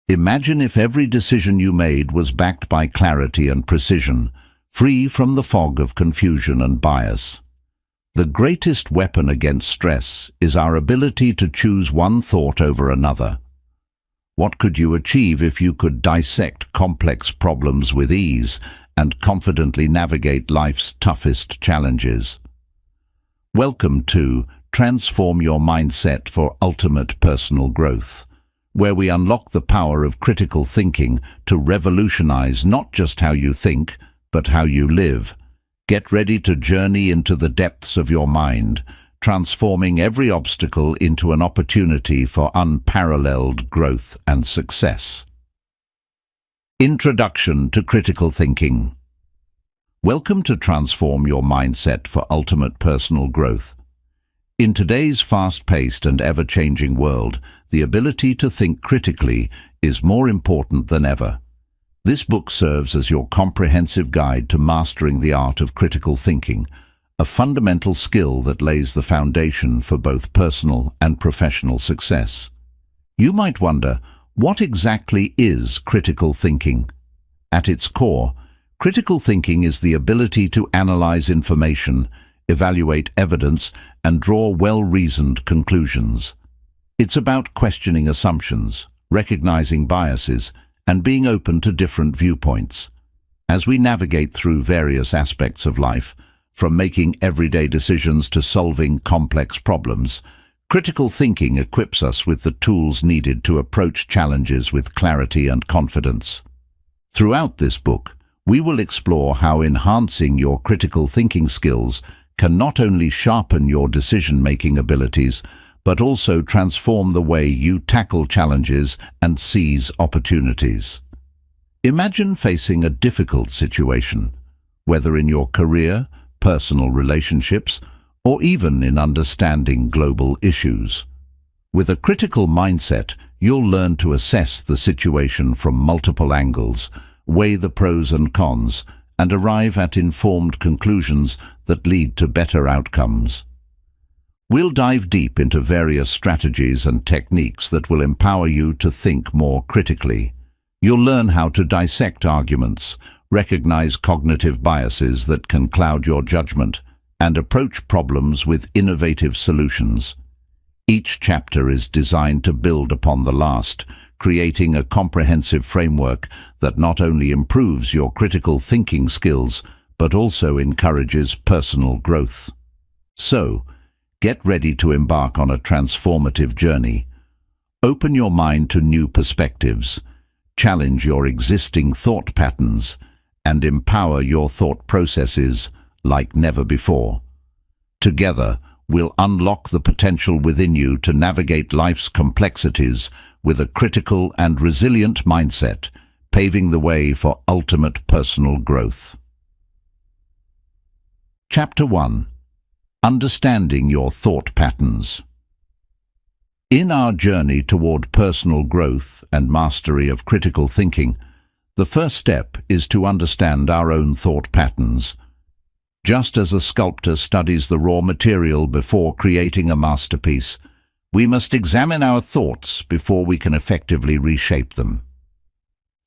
Imagine if every decision you made was backed by clarity and precision, free from the fog of confusion and bias. The greatest weapon against stress is our ability to choose one thought over another. What could you achieve if you could dissect complex problems with ease and confidently navigate life's toughest challenges? Welcome to Transform Your Mindset for Ultimate Personal Growth, where we unlock the power of critical thinking to revolutionize not just how you think, but how you live. Get ready to journey into the depths of your mind, transforming every obstacle into an opportunity for unparalleled growth and success. Introduction to Critical Thinking. Welcome to Transform Your Mindset for Ultimate Personal Growth. In today's fast-paced and ever-changing world, the ability to think critically is more important than ever. This book serves as your comprehensive guide to mastering the art of critical thinking, a fundamental skill that lays the foundation for both personal and professional success. You might wonder, what exactly is critical thinking? At its core, critical thinking is the ability to analyze information, evaluate evidence, and draw well-reasoned conclusions. It's about questioning assumptions, recognizing biases, and being open to different viewpoints. As we navigate through various aspects of life, from making everyday decisions to solving complex problems, critical thinking equips us with the tools needed to approach challenges with clarity and confidence. Throughout this book, we will explore how enhancing your critical thinking skills can not only sharpen your decision-making abilities, but also transform the way you tackle challenges and seize opportunities. Imagine facing a difficult situation, whether in your career, personal relationships, or even in understanding global issues. With a critical mindset, you'll learn to assess the situation from multiple angles, weigh the pros and cons, and arrive at informed conclusions that lead to better outcomes. We'll dive deep into various strategies and techniques that will empower you to think more critically. You'll learn how to dissect arguments, recognize cognitive biases that can cloud your judgment, and approach problems with innovative solutions. Each chapter is designed to build upon the last, creating a comprehensive framework that not only improves your critical thinking skills, but also encourages personal growth. So, get ready to embark on a transformative journey. Open your mind to new perspectives, challenge your existing thought patterns, and empower your thought processes like never before. Together, we'll unlock the potential within you to navigate life's complexities with a critical and resilient mindset, paving the way for ultimate personal growth. Chapter 1. Understanding your thought patterns. In our journey toward personal growth and mastery of critical thinking, the first step is to understand our own thought patterns. Just as a sculptor studies the raw material before creating a masterpiece, we must examine our thoughts before we can effectively reshape them.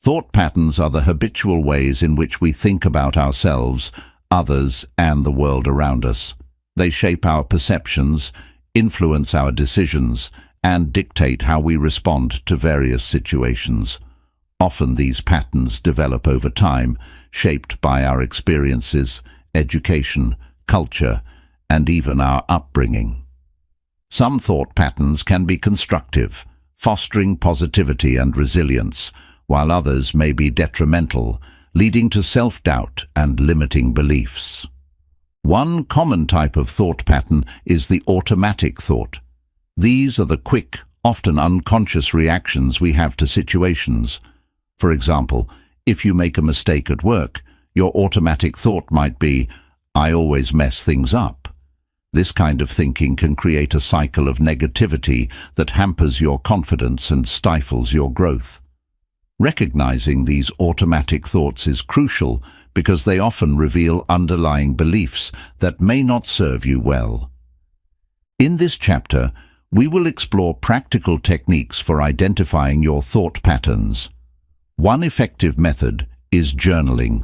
Thought patterns are the habitual ways in which we think about ourselves, others, and the world around us. They shape our perceptions, influence our decisions, and dictate how we respond to various situations. Often these patterns develop over time, shaped by our experiences, education, culture, and even our upbringing. Some thought patterns can be constructive, fostering positivity and resilience, while others may be detrimental, leading to self-doubt and limiting beliefs. One common type of thought pattern is the automatic thought. These are the quick, often unconscious reactions we have to situations. For example, if you make a mistake at work, your automatic thought might be, "I always mess things up." This kind of thinking can create a cycle of negativity that hampers your confidence and stifles your growth. Recognizing these automatic thoughts is crucial because they often reveal underlying beliefs that may not serve you well. In this chapter, we will explore practical techniques for identifying your thought patterns. One effective method is journaling.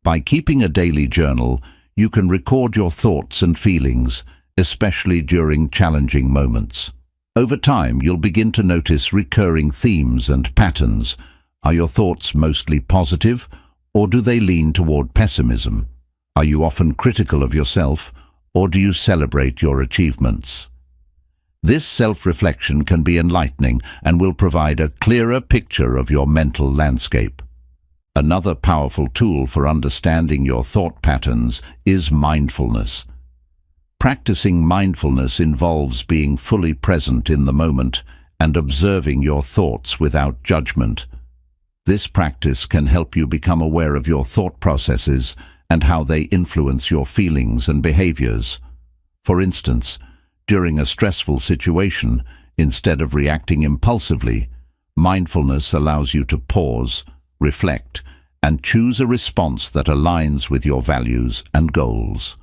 By keeping a daily journal, you can record your thoughts and feelings, especially during challenging moments. Over time, you'll begin to notice recurring themes and patterns. Are your thoughts mostly positive, or do they lean toward pessimism? Are you often critical of yourself, or do you celebrate your achievements? This self-reflection can be enlightening and will provide a clearer picture of your mental landscape. Another powerful tool for understanding your thought patterns is mindfulness. Practicing mindfulness involves being fully present in the moment and observing your thoughts without judgment. This practice can help you become aware of your thought processes and how they influence your feelings and behaviors. For instance, during a stressful situation, instead of reacting impulsively, mindfulness allows you to pause, reflect, and choose a response that aligns with your values and goals.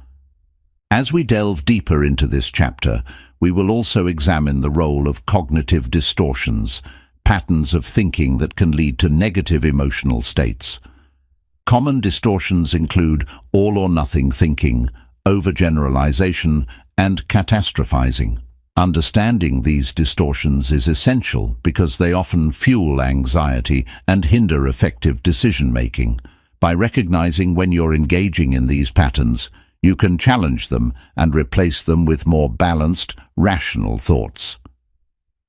As we delve deeper into this chapter, we will also examine the role of cognitive distortions, patterns of thinking that can lead to negative emotional states. Common distortions include all-or-nothing thinking, overgeneralization, and catastrophizing. Understanding these distortions is essential because they often fuel anxiety and hinder effective decision-making. By recognizing when you're engaging in these patterns, you can challenge them and replace them with more balanced, rational thoughts.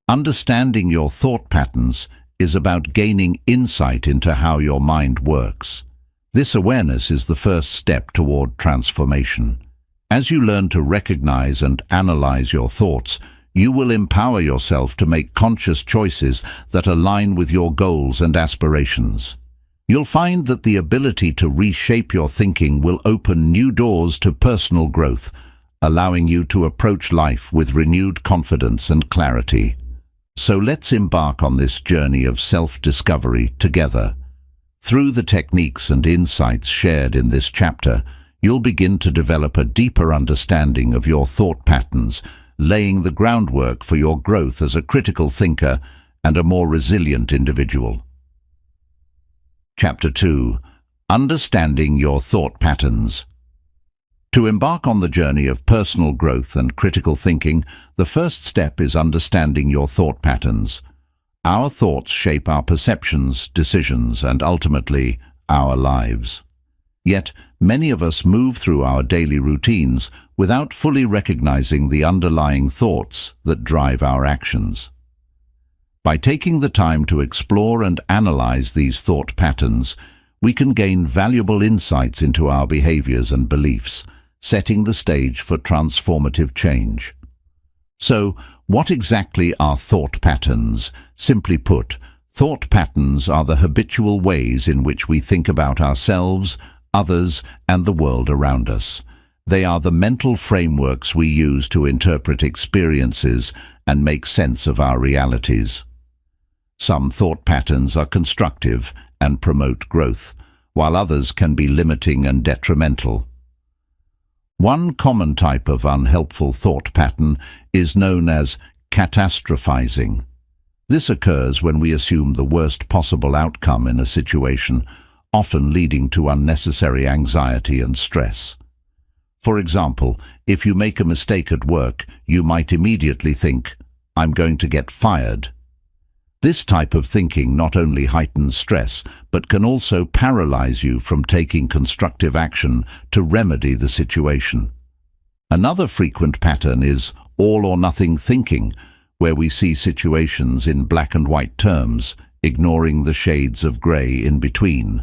Understanding your thought patterns is about gaining insight into how your mind works. This awareness is the first step toward transformation. As you learn to recognize and analyze your thoughts, you will empower yourself to make conscious choices that align with your goals and aspirations. You'll find that the ability to reshape your thinking will open new doors to personal growth, allowing you to approach life with renewed confidence and clarity. So let's embark on this journey of self-discovery together. Through the techniques and insights shared in this chapter, you'll begin to develop a deeper understanding of your thought patterns, laying the groundwork for your growth as a critical thinker and a more resilient individual. Chapter 2. Understanding your thought patterns. To embark on the journey of personal growth and critical thinking, the first step is understanding your thought patterns. Our thoughts shape our perceptions, decisions, and ultimately, our lives. Yet, many of us move through our daily routines without fully recognizing the underlying thoughts that drive our actions. By taking the time to explore and analyze these thought patterns, we can gain valuable insights into our behaviors and beliefs, setting the stage for transformative change. So, what exactly are thought patterns? Simply put, thought patterns are the habitual ways in which we think about ourselves, others, and the world around us. They are the mental frameworks we use to interpret experiences and make sense of our realities. Some thought patterns are constructive and promote growth, while others can be limiting and detrimental. One common type of unhelpful thought pattern is known as catastrophizing. This occurs when we assume the worst possible outcome in a situation, often leading to unnecessary anxiety and stress. For example, if you make a mistake at work, you might immediately think, "I'm going to get fired." This type of thinking not only heightens stress, but can also paralyze you from taking constructive action to remedy the situation. Another frequent pattern is all-or-nothing thinking, where we see situations in black and white terms, ignoring the shades of grey in between.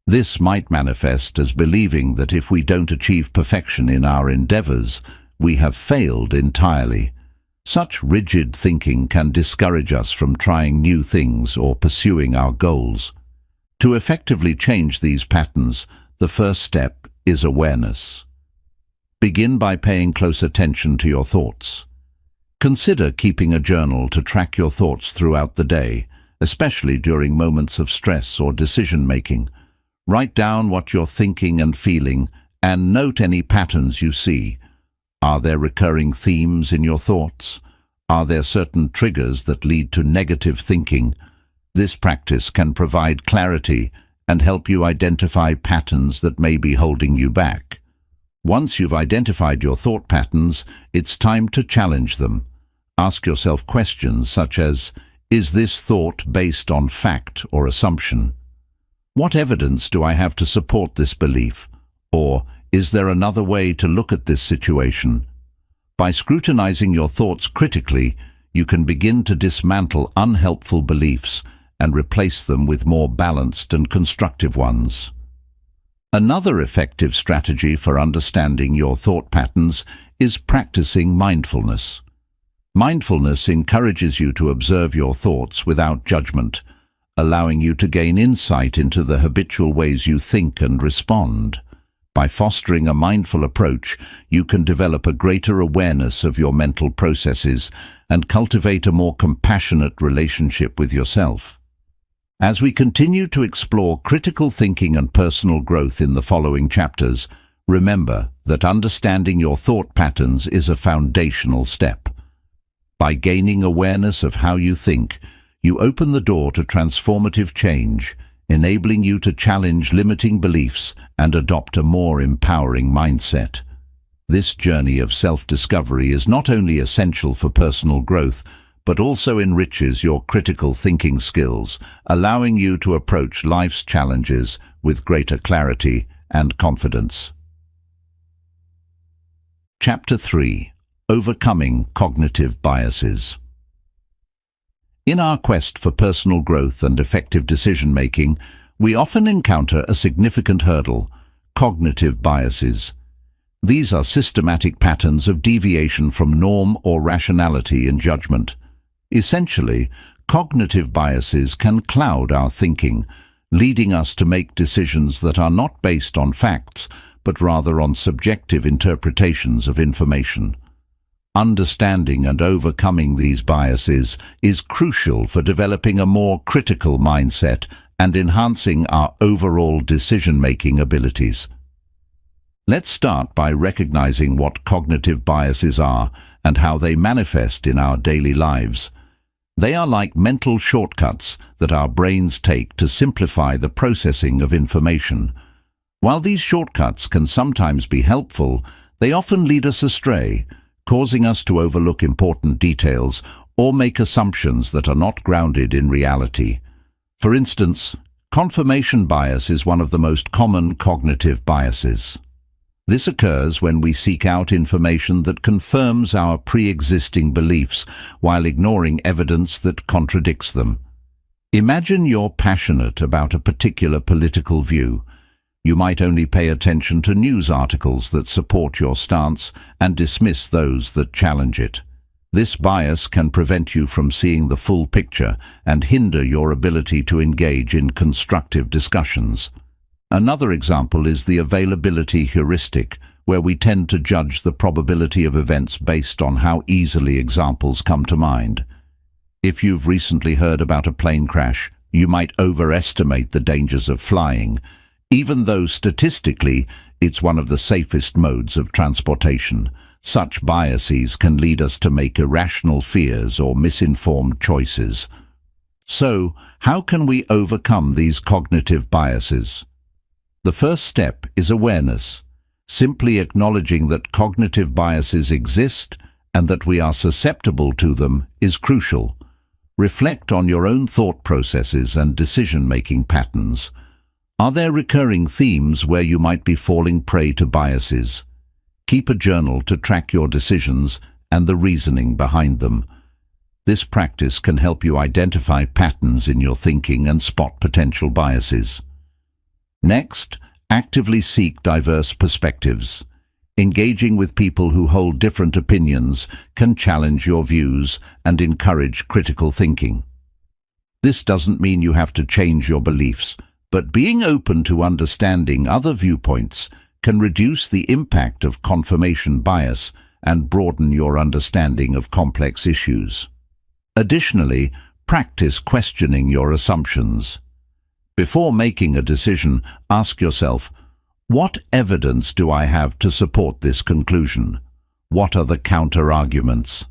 This might manifest as believing that if we don't achieve perfection in our endeavors, we have failed entirely. Such rigid thinking can discourage us from trying new things or pursuing our goals. To effectively change these patterns, the first step is awareness. Begin by paying close attention to your thoughts. Consider keeping a journal to track your thoughts throughout the day, especially during moments of stress or decision-making. Write down what you're thinking and feeling, and note any patterns you see. Are there recurring themes in your thoughts? Are there certain triggers that lead to negative thinking? This practice can provide clarity and help you identify patterns that may be holding you back. Once you've identified your thought patterns, it's time to challenge them. Ask yourself questions such as, is this thought based on fact or assumption? What evidence do I have to support this belief? Or, is there another way to look at this situation? By scrutinizing your thoughts critically, you can begin to dismantle unhelpful beliefs and replace them with more balanced and constructive ones. Another effective strategy for understanding your thought patterns is practicing mindfulness. Mindfulness encourages you to observe your thoughts without judgment, allowing you to gain insight into the habitual ways you think and respond. By fostering a mindful approach, you can develop a greater awareness of your mental processes and cultivate a more compassionate relationship with yourself. As we continue to explore critical thinking and personal growth in the following chapters, remember that understanding your thought patterns is a foundational step. By gaining awareness of how you think, you open the door to transformative change, enabling you to challenge limiting beliefs and adopt a more empowering mindset. This journey of self-discovery is not only essential for personal growth, but also enriches your critical thinking skills, allowing you to approach life's challenges with greater clarity and confidence. Chapter 3: Overcoming Cognitive Biases. In our quest for personal growth and effective decision-making, we often encounter a significant hurdle: cognitive biases. These are systematic patterns of deviation from norm or rationality in judgment. Essentially, cognitive biases can cloud our thinking, leading us to make decisions that are not based on facts, but rather on subjective interpretations of information. Understanding and overcoming these biases is crucial for developing a more critical mindset and enhancing our overall decision-making abilities. Let's start by recognizing what cognitive biases are and how they manifest in our daily lives. They are like mental shortcuts that our brains take to simplify the processing of information. While these shortcuts can sometimes be helpful, they often lead us astray, causing us to overlook important details or make assumptions that are not grounded in reality. For instance, confirmation bias is one of the most common cognitive biases. This occurs when we seek out information that confirms our pre-existing beliefs while ignoring evidence that contradicts them. Imagine you're passionate about a particular political view. You might only pay attention to news articles that support your stance and dismiss those that challenge it. This bias can prevent you from seeing the full picture and hinder your ability to engage in constructive discussions. Another example is the availability heuristic, where we tend to judge the probability of events based on how easily examples come to mind. If you've recently heard about a plane crash, you might overestimate the dangers of flying, even though statistically it's one of the safest modes of transportation. Such biases can lead us to make irrational fears or misinformed choices. So, how can we overcome these cognitive biases? The first step is awareness, simply acknowledging that cognitive biases exist and that we are susceptible to them is crucial. Reflect on your own thought processes and decision-making patterns. Are there recurring themes where you might be falling prey to biases? Keep a journal to track your decisions and the reasoning behind them. This practice can help you identify patterns in your thinking and spot potential biases. Next, actively seek diverse perspectives. Engaging with people who hold different opinions can challenge your views and encourage critical thinking. This doesn't mean you have to change your beliefs, but being open to understanding other viewpoints can reduce the impact of confirmation bias and broaden your understanding of complex issues. Additionally, practice questioning your assumptions. Before making a decision, ask yourself, what evidence do I have to support this conclusion? What are the counter-arguments?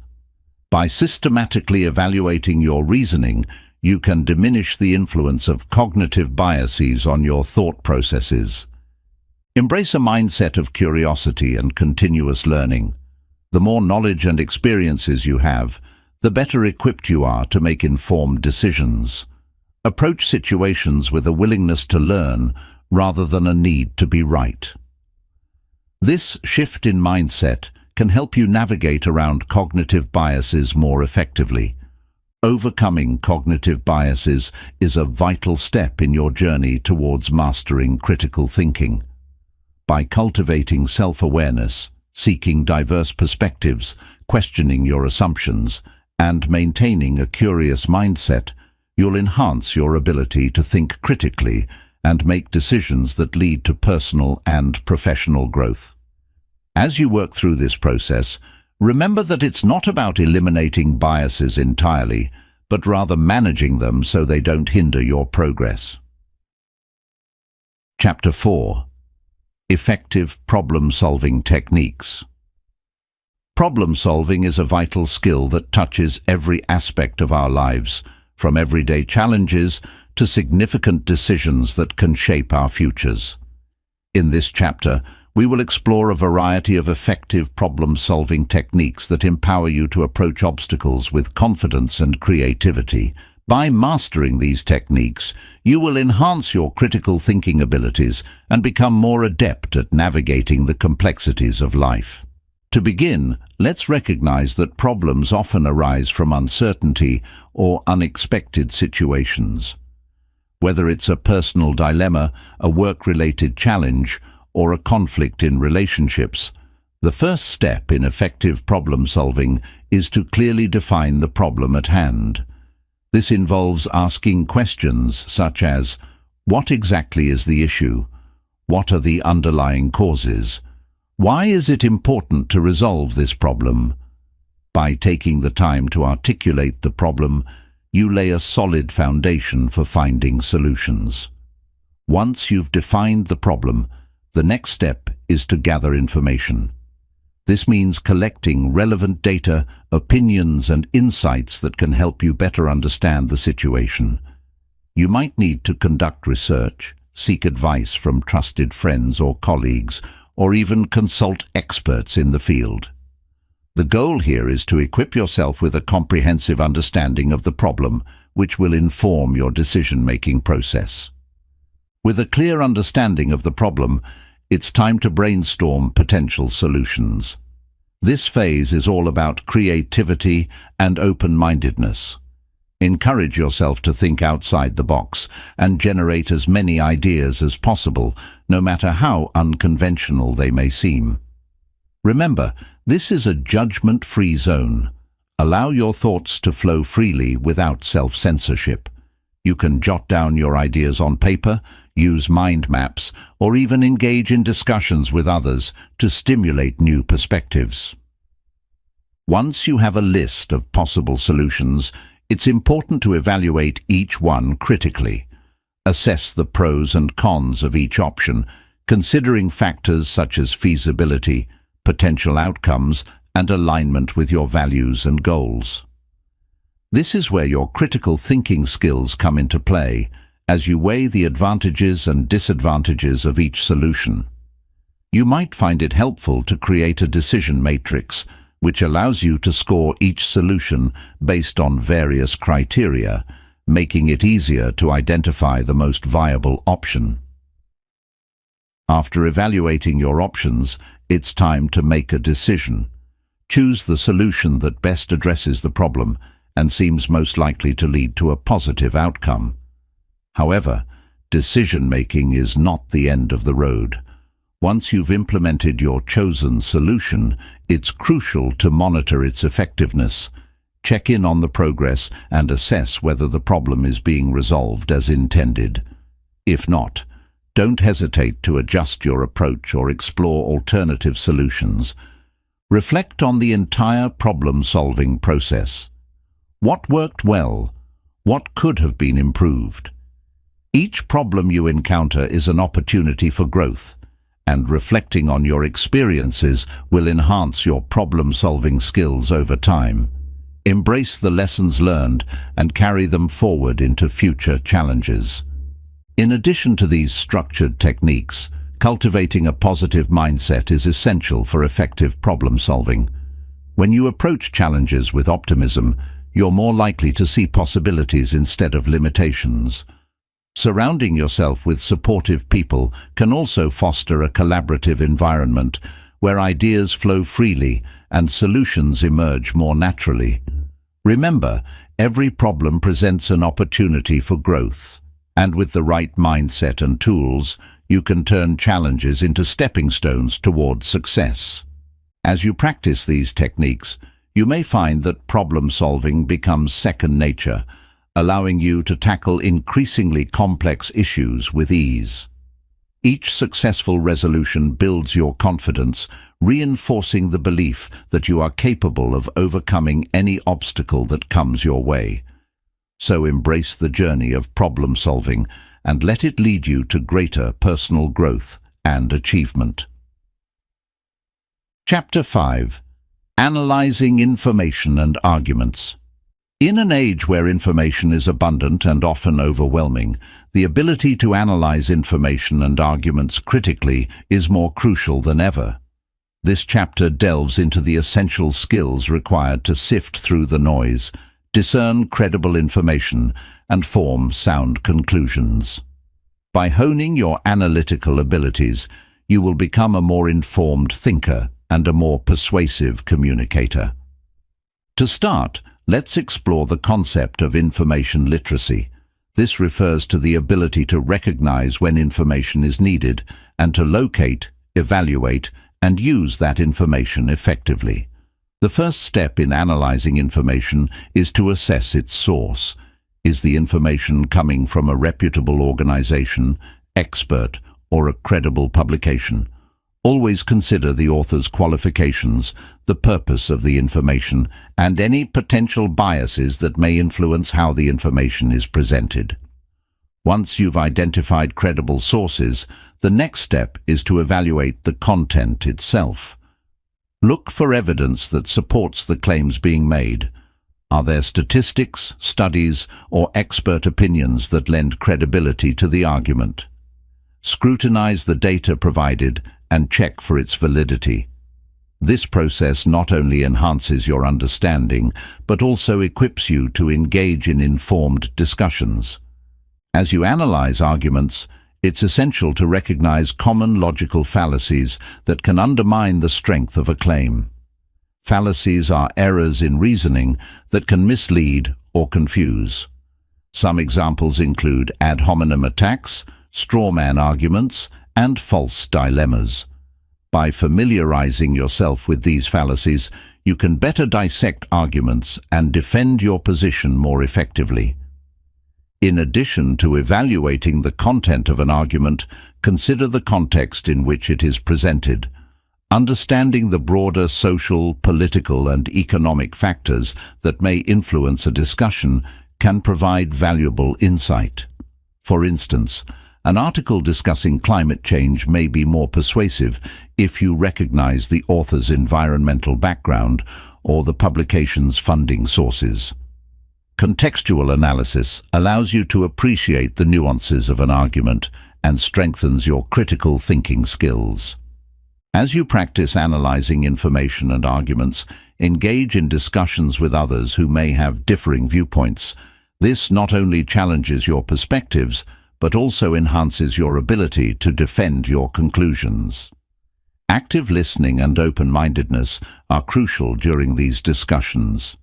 By systematically evaluating your reasoning, you can diminish the influence of cognitive biases on your thought processes. Embrace a mindset of curiosity and continuous learning. The more knowledge and experiences you have, the better equipped you are to make informed decisions. Approach situations with a willingness to learn rather than a need to be right. This shift in mindset can help you navigate around cognitive biases more effectively. Overcoming cognitive biases is a vital step in your journey towards mastering critical thinking. By cultivating self-awareness, seeking diverse perspectives, questioning your assumptions, and maintaining a curious mindset, you'll enhance your ability to think critically and make decisions that lead to personal and professional growth. As you work through this process, remember that it's not about eliminating biases entirely, but rather managing them so they don't hinder your progress. Chapter 4. Effective problem-solving techniques. Problem-solving is a vital skill that touches every aspect of our lives, from everyday challenges to significant decisions that can shape our futures. In this chapter, we will explore a variety of effective problem-solving techniques that empower you to approach obstacles with confidence and creativity. By mastering these techniques, you will enhance your critical thinking abilities and become more adept at navigating the complexities of life. To begin, let's recognize that problems often arise from uncertainty or unexpected situations. Whether it's a personal dilemma, a work-related challenge, or a conflict in relationships, the first step in effective problem-solving is to clearly define the problem at hand. This involves asking questions such as, what exactly is the issue? What are the underlying causes? Why is it important to resolve this problem? By taking the time to articulate the problem, you lay a solid foundation for finding solutions. Once you've defined the problem, the next step is to gather information. This means collecting relevant data, opinions, and insights that can help you better understand the situation. You might need to conduct research, seek advice from trusted friends or colleagues, or even consult experts in the field. The goal here is to equip yourself with a comprehensive understanding of the problem, which will inform your decision-making process. With a clear understanding of the problem, it's time to brainstorm potential solutions. This phase is all about creativity and open-mindedness. Encourage yourself to think outside the box and generate as many ideas as possible, no matter how unconventional they may seem. Remember, this is a judgment-free zone. Allow your thoughts to flow freely without self-censorship. You can jot down your ideas on paper, use mind maps, or even engage in discussions with others to stimulate new perspectives. Once you have a list of possible solutions, it's important to evaluate each one critically. Assess the pros and cons of each option, considering factors such as feasibility, potential outcomes, and alignment with your values and goals. This is where your critical thinking skills come into play, as you weigh the advantages and disadvantages of each solution. You might find it helpful to create a decision matrix, which allows you to score each solution based on various criteria, making it easier to identify the most viable option. After evaluating your options, it's time to make a decision. Choose the solution that best addresses the problem and seems most likely to lead to a positive outcome. However, decision-making is not the end of the road. Once you've implemented your chosen solution, it's crucial to monitor its effectiveness. Check in on the progress and assess whether the problem is being resolved as intended. If not, don't hesitate to adjust your approach or explore alternative solutions. Reflect on the entire problem-solving process. What worked well? What could have been improved? Each problem you encounter is an opportunity for growth, and reflecting on your experiences will enhance your problem-solving skills over time. Embrace the lessons learned and carry them forward into future challenges. In addition to these structured techniques, cultivating a positive mindset is essential for effective problem solving. When you approach challenges with optimism, you're more likely to see possibilities instead of limitations. Surrounding yourself with supportive people can also foster a collaborative environment where ideas flow freely and solutions emerge more naturally. Remember, every problem presents an opportunity for growth, and with the right mindset and tools, you can turn challenges into stepping stones towards success. As you practice these techniques, you may find that problem-solving becomes second nature, allowing you to tackle increasingly complex issues with ease. Each successful resolution builds your confidence, reinforcing the belief that you are capable of overcoming any obstacle that comes your way. So embrace the journey of problem-solving and let it lead you to greater personal growth and achievement. Chapter 5. Analyzing Information and Arguments. In an age where information is abundant and often overwhelming, the ability to analyze information and arguments critically is more crucial than ever. This chapter delves into the essential skills required to sift through the noise, discern credible information, and form sound conclusions. By honing your analytical abilities, you will become a more informed thinker and a more persuasive communicator. To start, let's explore the concept of information literacy. This refers to the ability to recognize when information is needed and to locate, evaluate, and use that information effectively. The first step in analyzing information is to assess its source. Is the information coming from a reputable organization, expert, or a credible publication? Always consider the author's qualifications, the purpose of the information, and any potential biases that may influence how the information is presented. Once you've identified credible sources, the next step is to evaluate the content itself. Look for evidence that supports the claims being made. Are there statistics, studies, or expert opinions that lend credibility to the argument? Scrutinize the data provided and check for its validity. This process not only enhances your understanding, but also equips you to engage in informed discussions. As you analyze arguments, it's essential to recognize common logical fallacies that can undermine the strength of a claim. Fallacies are errors in reasoning that can mislead or confuse. Some examples include ad hominem attacks, strawman arguments, and false dilemmas. By familiarizing yourself with these fallacies, you can better dissect arguments and defend your position more effectively. In addition to evaluating the content of an argument, consider the context in which it is presented. Understanding the broader social, political, and economic factors that may influence a discussion can provide valuable insight. For instance, an article discussing climate change may be more persuasive if you recognize the author's environmental background or the publication's funding sources. Contextual analysis allows you to appreciate the nuances of an argument and strengthens your critical thinking skills. As you practice analyzing information and arguments, engage in discussions with others who may have differing viewpoints. This not only challenges your perspectives, but also enhances your ability to defend your conclusions. Active listening and open-mindedness are crucial during these discussions.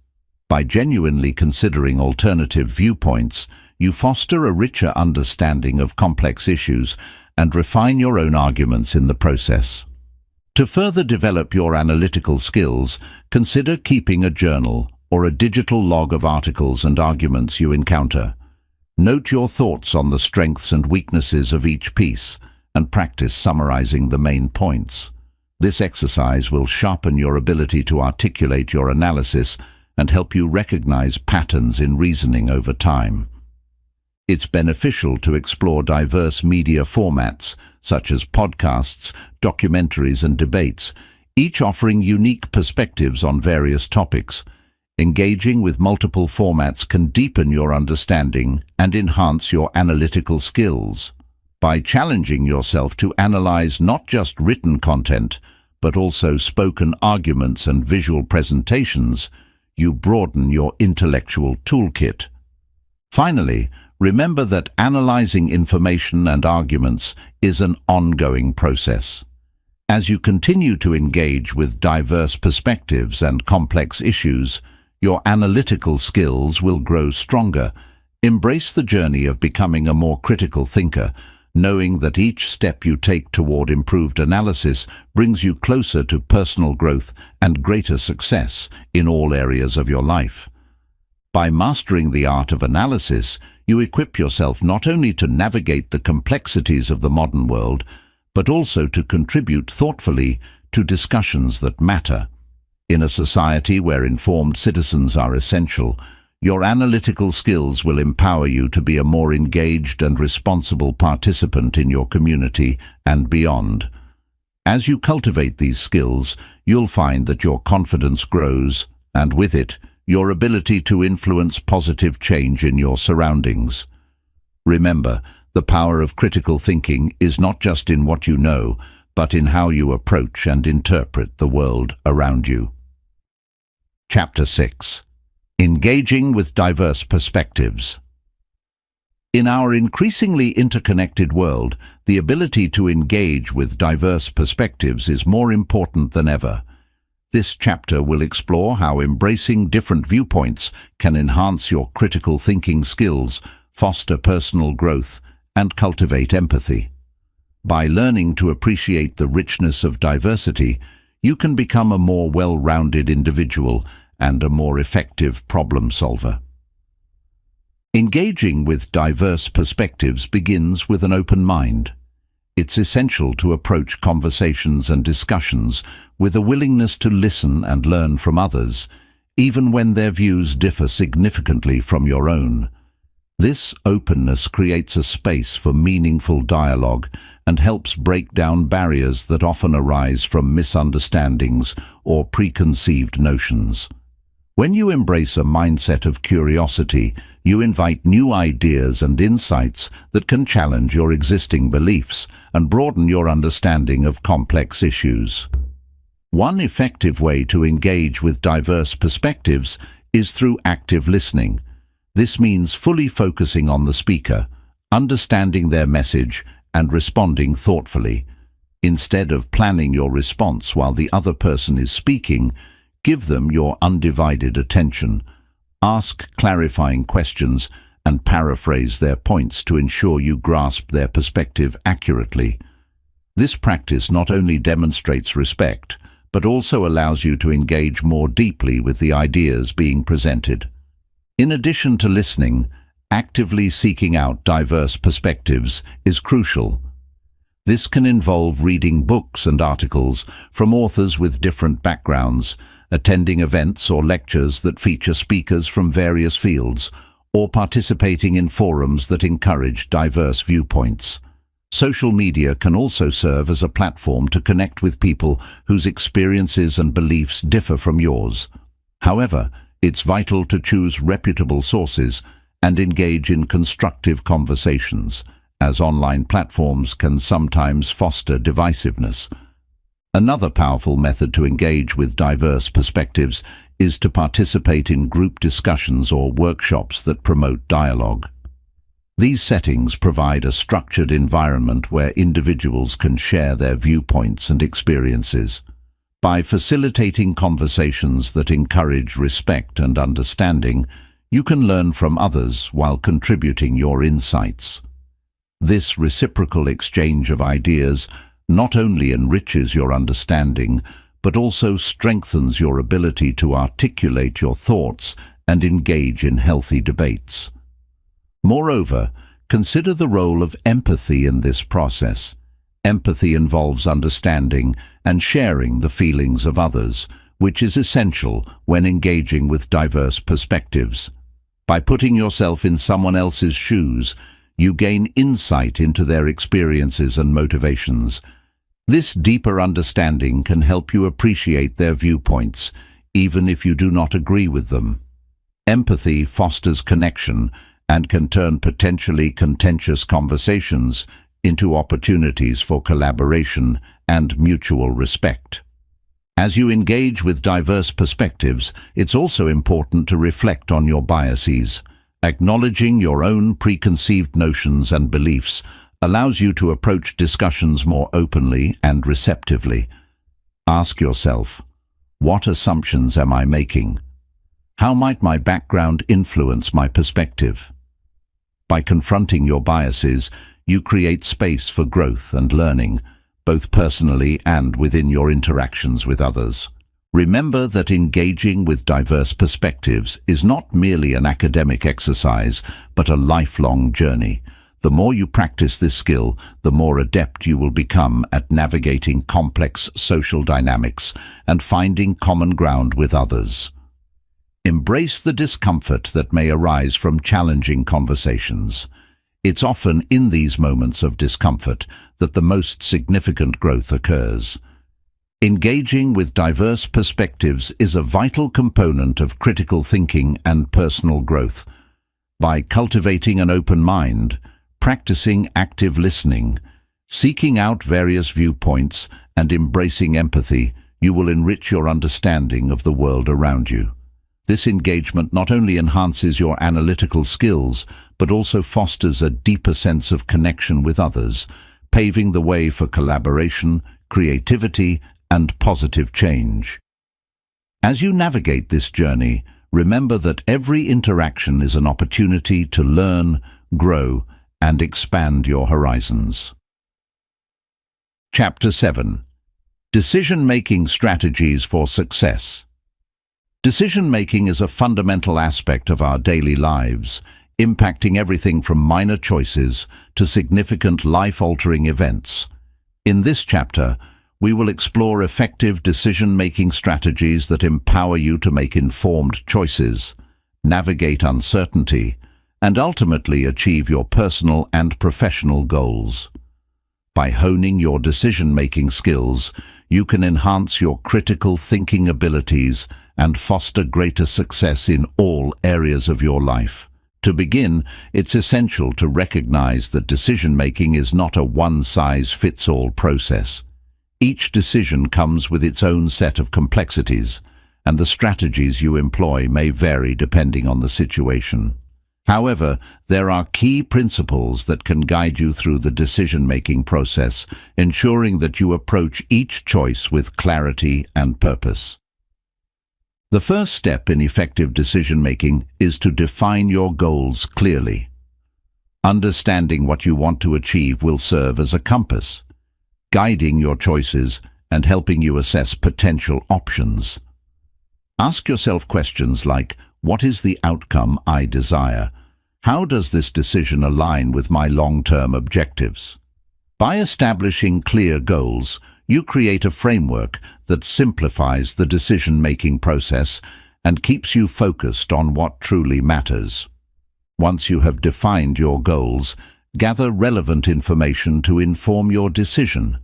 By genuinely considering alternative viewpoints, you foster a richer understanding of complex issues and refine your own arguments in the process. To further develop your analytical skills, consider keeping a journal or a digital log of articles and arguments you encounter. Note your thoughts on the strengths and weaknesses of each piece and practice summarizing the main points. This exercise will sharpen your ability to articulate your analysis and help you recognize patterns in reasoning over time. It's beneficial to explore diverse media formats, such as podcasts, documentaries, and debates, each offering unique perspectives on various topics. Engaging with multiple formats can deepen your understanding and enhance your analytical skills. By challenging yourself to analyze not just written content, but also spoken arguments and visual presentations, you broaden your intellectual toolkit. Finally, remember that analyzing information and arguments is an ongoing process. As you continue to engage with diverse perspectives and complex issues, your analytical skills will grow stronger. Embrace the journey of becoming a more critical thinker, knowing that each step you take toward improved analysis brings you closer to personal growth and greater success in all areas of your life. By mastering the art of analysis, you equip yourself not only to navigate the complexities of the modern world, but also to contribute thoughtfully to discussions that matter. In a society where informed citizens are essential, your analytical skills will empower you to be a more engaged and responsible participant in your community and beyond. As you cultivate these skills, you'll find that your confidence grows, and with it, your ability to influence positive change in your surroundings. Remember, the power of critical thinking is not just in what you know, but in how you approach and interpret the world around you. Chapter 6. Engaging with diverse perspectives. In our increasingly interconnected world, the ability to engage with diverse perspectives is more important than ever. This chapter will explore how embracing different viewpoints can enhance your critical thinking skills, foster personal growth, and cultivate empathy. By learning to appreciate the richness of diversity, you can become a more well-rounded individual and a more effective problem solver. Engaging with diverse perspectives begins with an open mind. It's essential to approach conversations and discussions with a willingness to listen and learn from others, even when their views differ significantly from your own. This openness creates a space for meaningful dialogue and helps break down barriers that often arise from misunderstandings or preconceived notions. When you embrace a mindset of curiosity, you invite new ideas and insights that can challenge your existing beliefs and broaden your understanding of complex issues. One effective way to engage with diverse perspectives is through active listening. This means fully focusing on the speaker, understanding their message, and responding thoughtfully. Instead of planning your response while the other person is speaking, give them your undivided attention. Ask clarifying questions and paraphrase their points to ensure you grasp their perspective accurately. This practice not only demonstrates respect, but also allows you to engage more deeply with the ideas being presented. In addition to listening, actively seeking out diverse perspectives is crucial. This can involve reading books and articles from authors with different backgrounds, attending events or lectures that feature speakers from various fields, or participating in forums that encourage diverse viewpoints. Social media can also serve as a platform to connect with people whose experiences and beliefs differ from yours. However, it's vital to choose reputable sources and engage in constructive conversations, as online platforms can sometimes foster divisiveness. Another powerful method to engage with diverse perspectives is to participate in group discussions or workshops that promote dialogue. These settings provide a structured environment where individuals can share their viewpoints and experiences. By facilitating conversations that encourage respect and understanding, you can learn from others while contributing your insights. This reciprocal exchange of ideas not only enriches your understanding, but also strengthens your ability to articulate your thoughts and engage in healthy debates. Moreover, consider the role of empathy in this process. Empathy involves understanding and sharing the feelings of others, which is essential when engaging with diverse perspectives. By putting yourself in someone else's shoes, you gain insight into their experiences and motivations. This deeper understanding can help you appreciate their viewpoints, even if you do not agree with them. Empathy fosters connection and can turn potentially contentious conversations into opportunities for collaboration and mutual respect. As you engage with diverse perspectives, it's also important to reflect on your biases. Acknowledging your own preconceived notions and beliefs allows you to approach discussions more openly and receptively. Ask yourself, what assumptions am I making? How might my background influence my perspective? By confronting your biases, you create space for growth and learning, both personally and within your interactions with others. Remember that engaging with diverse perspectives is not merely an academic exercise, but a lifelong journey. The more you practice this skill, the more adept you will become at navigating complex social dynamics and finding common ground with others. Embrace the discomfort that may arise from challenging conversations. It's often in these moments of discomfort that the most significant growth occurs. Engaging with diverse perspectives is a vital component of critical thinking and personal growth. By cultivating an open mind, practicing active listening, seeking out various viewpoints, and embracing empathy, you will enrich your understanding of the world around you. This engagement not only enhances your analytical skills, but also fosters a deeper sense of connection with others, paving the way for collaboration, creativity, and positive change. As you navigate this journey, remember that every interaction is an opportunity to learn, grow, and expand your horizons. Chapter 7. Decision-making strategies for success. Decision-making is a fundamental aspect of our daily lives, impacting everything from minor choices to significant life-altering events. In this chapter, we will explore effective decision-making strategies that empower you to make informed choices, navigate uncertainty, and ultimately achieve your personal and professional goals. By honing your decision-making skills, you can enhance your critical thinking abilities and foster greater success in all areas of your life. To begin, it's essential to recognize that decision-making is not a one-size-fits-all process. Each decision comes with its own set of complexities, and the strategies you employ may vary depending on the situation. However, there are key principles that can guide you through the decision-making process, ensuring that you approach each choice with clarity and purpose. The first step in effective decision-making is to define your goals clearly. Understanding what you want to achieve will serve as a compass, guiding your choices and helping you assess potential options. Ask yourself questions like, what is the outcome I desire? How does this decision align with my long-term objectives? By establishing clear goals, you create a framework that simplifies the decision-making process and keeps you focused on what truly matters. Once you have defined your goals, gather relevant information to inform your decision.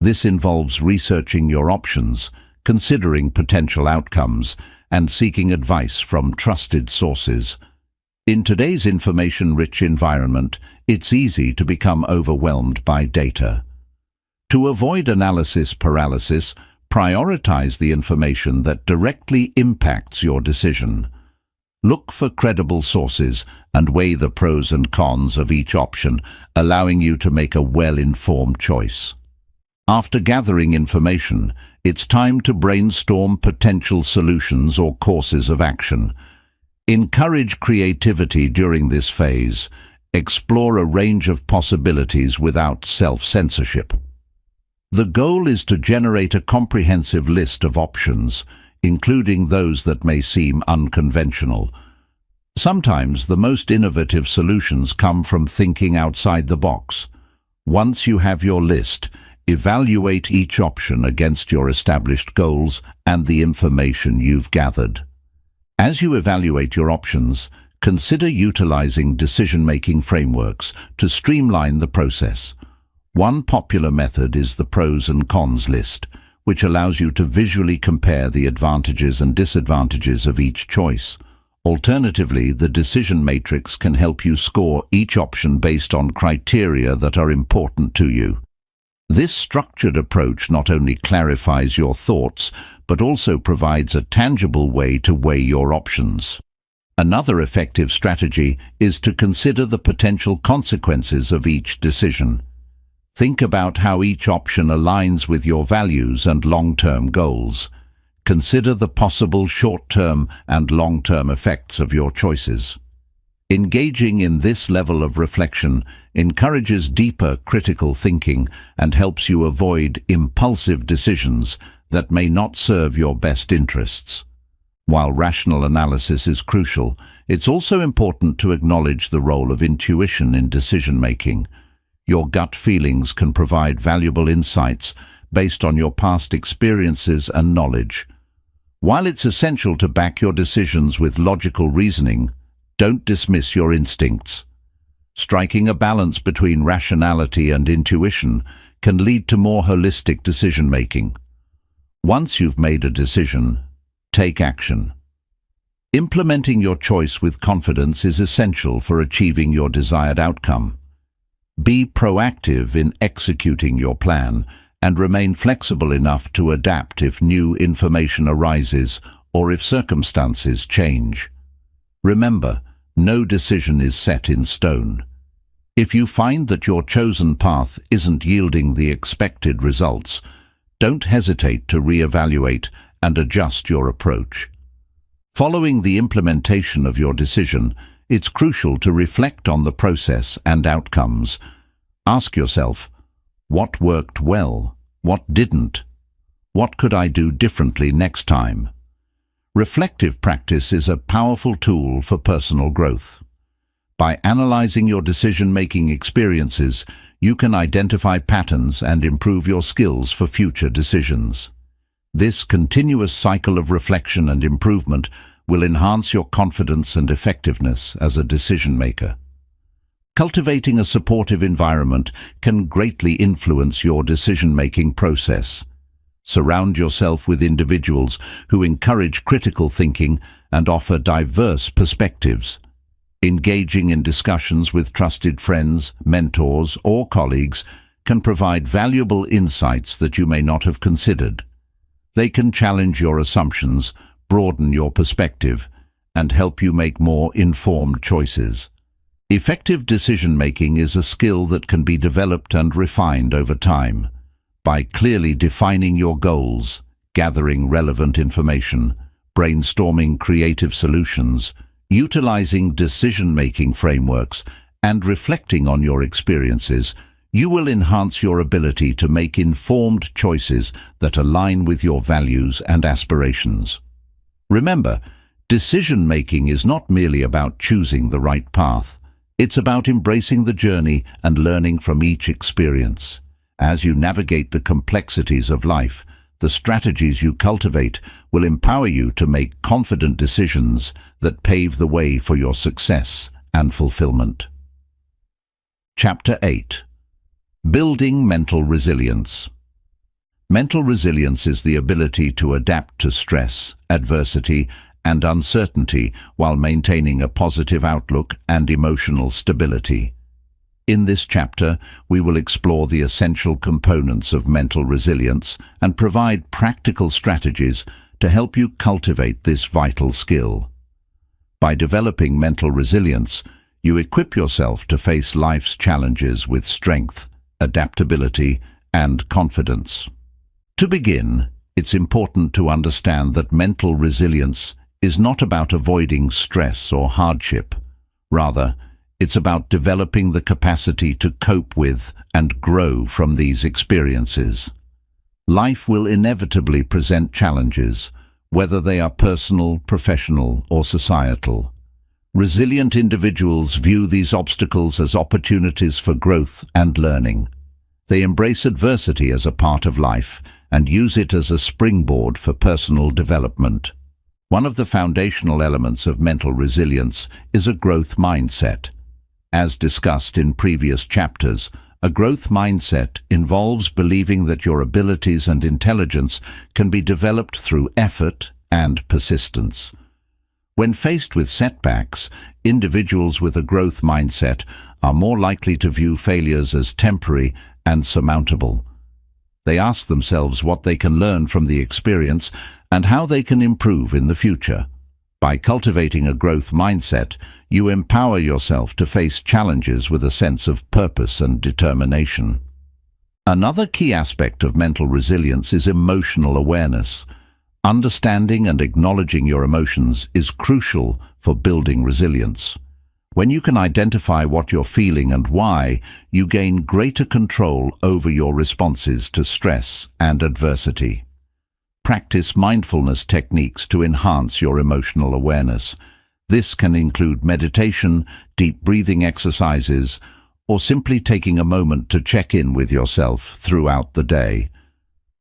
This involves researching your options, considering potential outcomes, and seeking advice from trusted sources. In today's information-rich environment, it's easy to become overwhelmed by data. To avoid analysis paralysis, prioritize the information that directly impacts your decision. Look for credible sources and weigh the pros and cons of each option, allowing you to make a well-informed choice. After gathering information, it's time to brainstorm potential solutions or courses of action. Encourage creativity during this phase. Explore a range of possibilities without self-censorship. The goal is to generate a comprehensive list of options, including those that may seem unconventional. Sometimes the most innovative solutions come from thinking outside the box. Once you have your list, evaluate each option against your established goals and the information you've gathered. As you evaluate your options, consider utilizing decision-making frameworks to streamline the process. One popular method is the pros and cons list, which allows you to visually compare the advantages and disadvantages of each choice. Alternatively, the decision matrix can help you score each option based on criteria that are important to you. This structured approach not only clarifies your thoughts, but also provides a tangible way to weigh your options. Another effective strategy is to consider the potential consequences of each decision. Think about how each option aligns with your values and long-term goals. Consider the possible short-term and long-term effects of your choices. Engaging in this level of reflection encourages deeper critical thinking and helps you avoid impulsive decisions that may not serve your best interests. While rational analysis is crucial, it's also important to acknowledge the role of intuition in decision-making. Your gut feelings can provide valuable insights based on your past experiences and knowledge. While it's essential to back your decisions with logical reasoning, don't dismiss your instincts. Striking a balance between rationality and intuition can lead to more holistic decision-making. Once you've made a decision, take action. Implementing your choice with confidence is essential for achieving your desired outcome. Be proactive in executing your plan and remain flexible enough to adapt if new information arises or if circumstances change. Remember, no decision is set in stone. If you find that your chosen path isn't yielding the expected results, don't hesitate to reevaluate and adjust your approach. Following the implementation of your decision, it's crucial to reflect on the process and outcomes. Ask yourself, what worked well? What didn't? What could I do differently next time? Reflective practice is a powerful tool for personal growth. By analyzing your decision-making experiences, you can identify patterns and improve your skills for future decisions. This continuous cycle of reflection and improvement will enhance your confidence and effectiveness as a decision-maker. Cultivating a supportive environment can greatly influence your decision-making process. Surround yourself with individuals who encourage critical thinking and offer diverse perspectives. Engaging in discussions with trusted friends, mentors, or colleagues can provide valuable insights that you may not have considered. They can challenge your assumptions, broaden your perspective, and help you make more informed choices. Effective decision-making is a skill that can be developed and refined over time. By clearly defining your goals, gathering relevant information, brainstorming creative solutions, utilizing decision-making frameworks, and reflecting on your experiences, you will enhance your ability to make informed choices that align with your values and aspirations. Remember, decision-making is not merely about choosing the right path. It's about embracing the journey and learning from each experience. As you navigate the complexities of life, the strategies you cultivate will empower you to make confident decisions that pave the way for your success and fulfillment. Chapter 8. Building mental resilience. Mental resilience is the ability to adapt to stress, adversity, and uncertainty while maintaining a positive outlook and emotional stability. In this chapter, we will explore the essential components of mental resilience and provide practical strategies to help you cultivate this vital skill. By developing mental resilience, you equip yourself to face life's challenges with strength, adaptability, and confidence. To begin, it's important to understand that mental resilience is not about avoiding stress or hardship. Rather, it's about developing the capacity to cope with and grow from these experiences. Life will inevitably present challenges, whether they are personal, professional, or societal. Resilient individuals view these obstacles as opportunities for growth and learning. They embrace adversity as a part of life and use it as a springboard for personal development. One of the foundational elements of mental resilience is a growth mindset. As discussed in previous chapters, A growth mindset involves believing that your abilities and intelligence can be developed through effort and persistence. When faced with setbacks, individuals with a growth mindset are more likely to view failures as temporary and surmountable. They ask themselves what they can learn from the experience and how they can improve in the future. By cultivating a growth mindset, you empower yourself to face challenges with a sense of purpose and determination. Another key aspect of mental resilience is emotional awareness. Understanding and acknowledging your emotions is crucial for building resilience. When you can identify what you're feeling and why, you gain greater control over your responses to stress and adversity. Practice mindfulness techniques to enhance your emotional awareness. This can include meditation, deep breathing exercises, or simply taking a moment to check in with yourself throughout the day.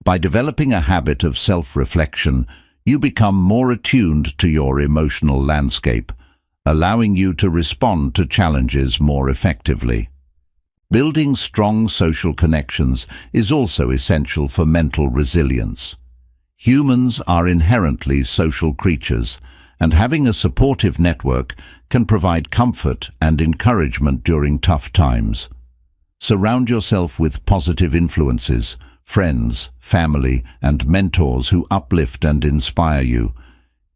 By developing a habit of self-reflection, you become more attuned to your emotional landscape, allowing you to respond to challenges more effectively. Building strong social connections is also essential for mental resilience. Humans are inherently social creatures, and having a supportive network can provide comfort and encouragement during tough times. Surround yourself with positive influences, friends, family, and mentors who uplift and inspire you.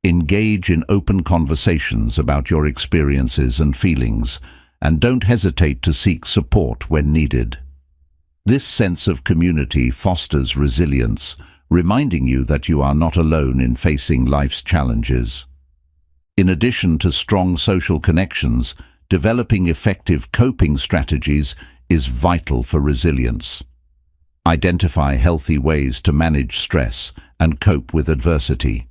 Engage in open conversations about your experiences and feelings, and don't hesitate to seek support when needed. This sense of community fosters resilience, reminding you that you are not alone in facing life's challenges. In addition to strong social connections, developing effective coping strategies is vital for resilience. Identify healthy ways to manage stress and cope with adversity.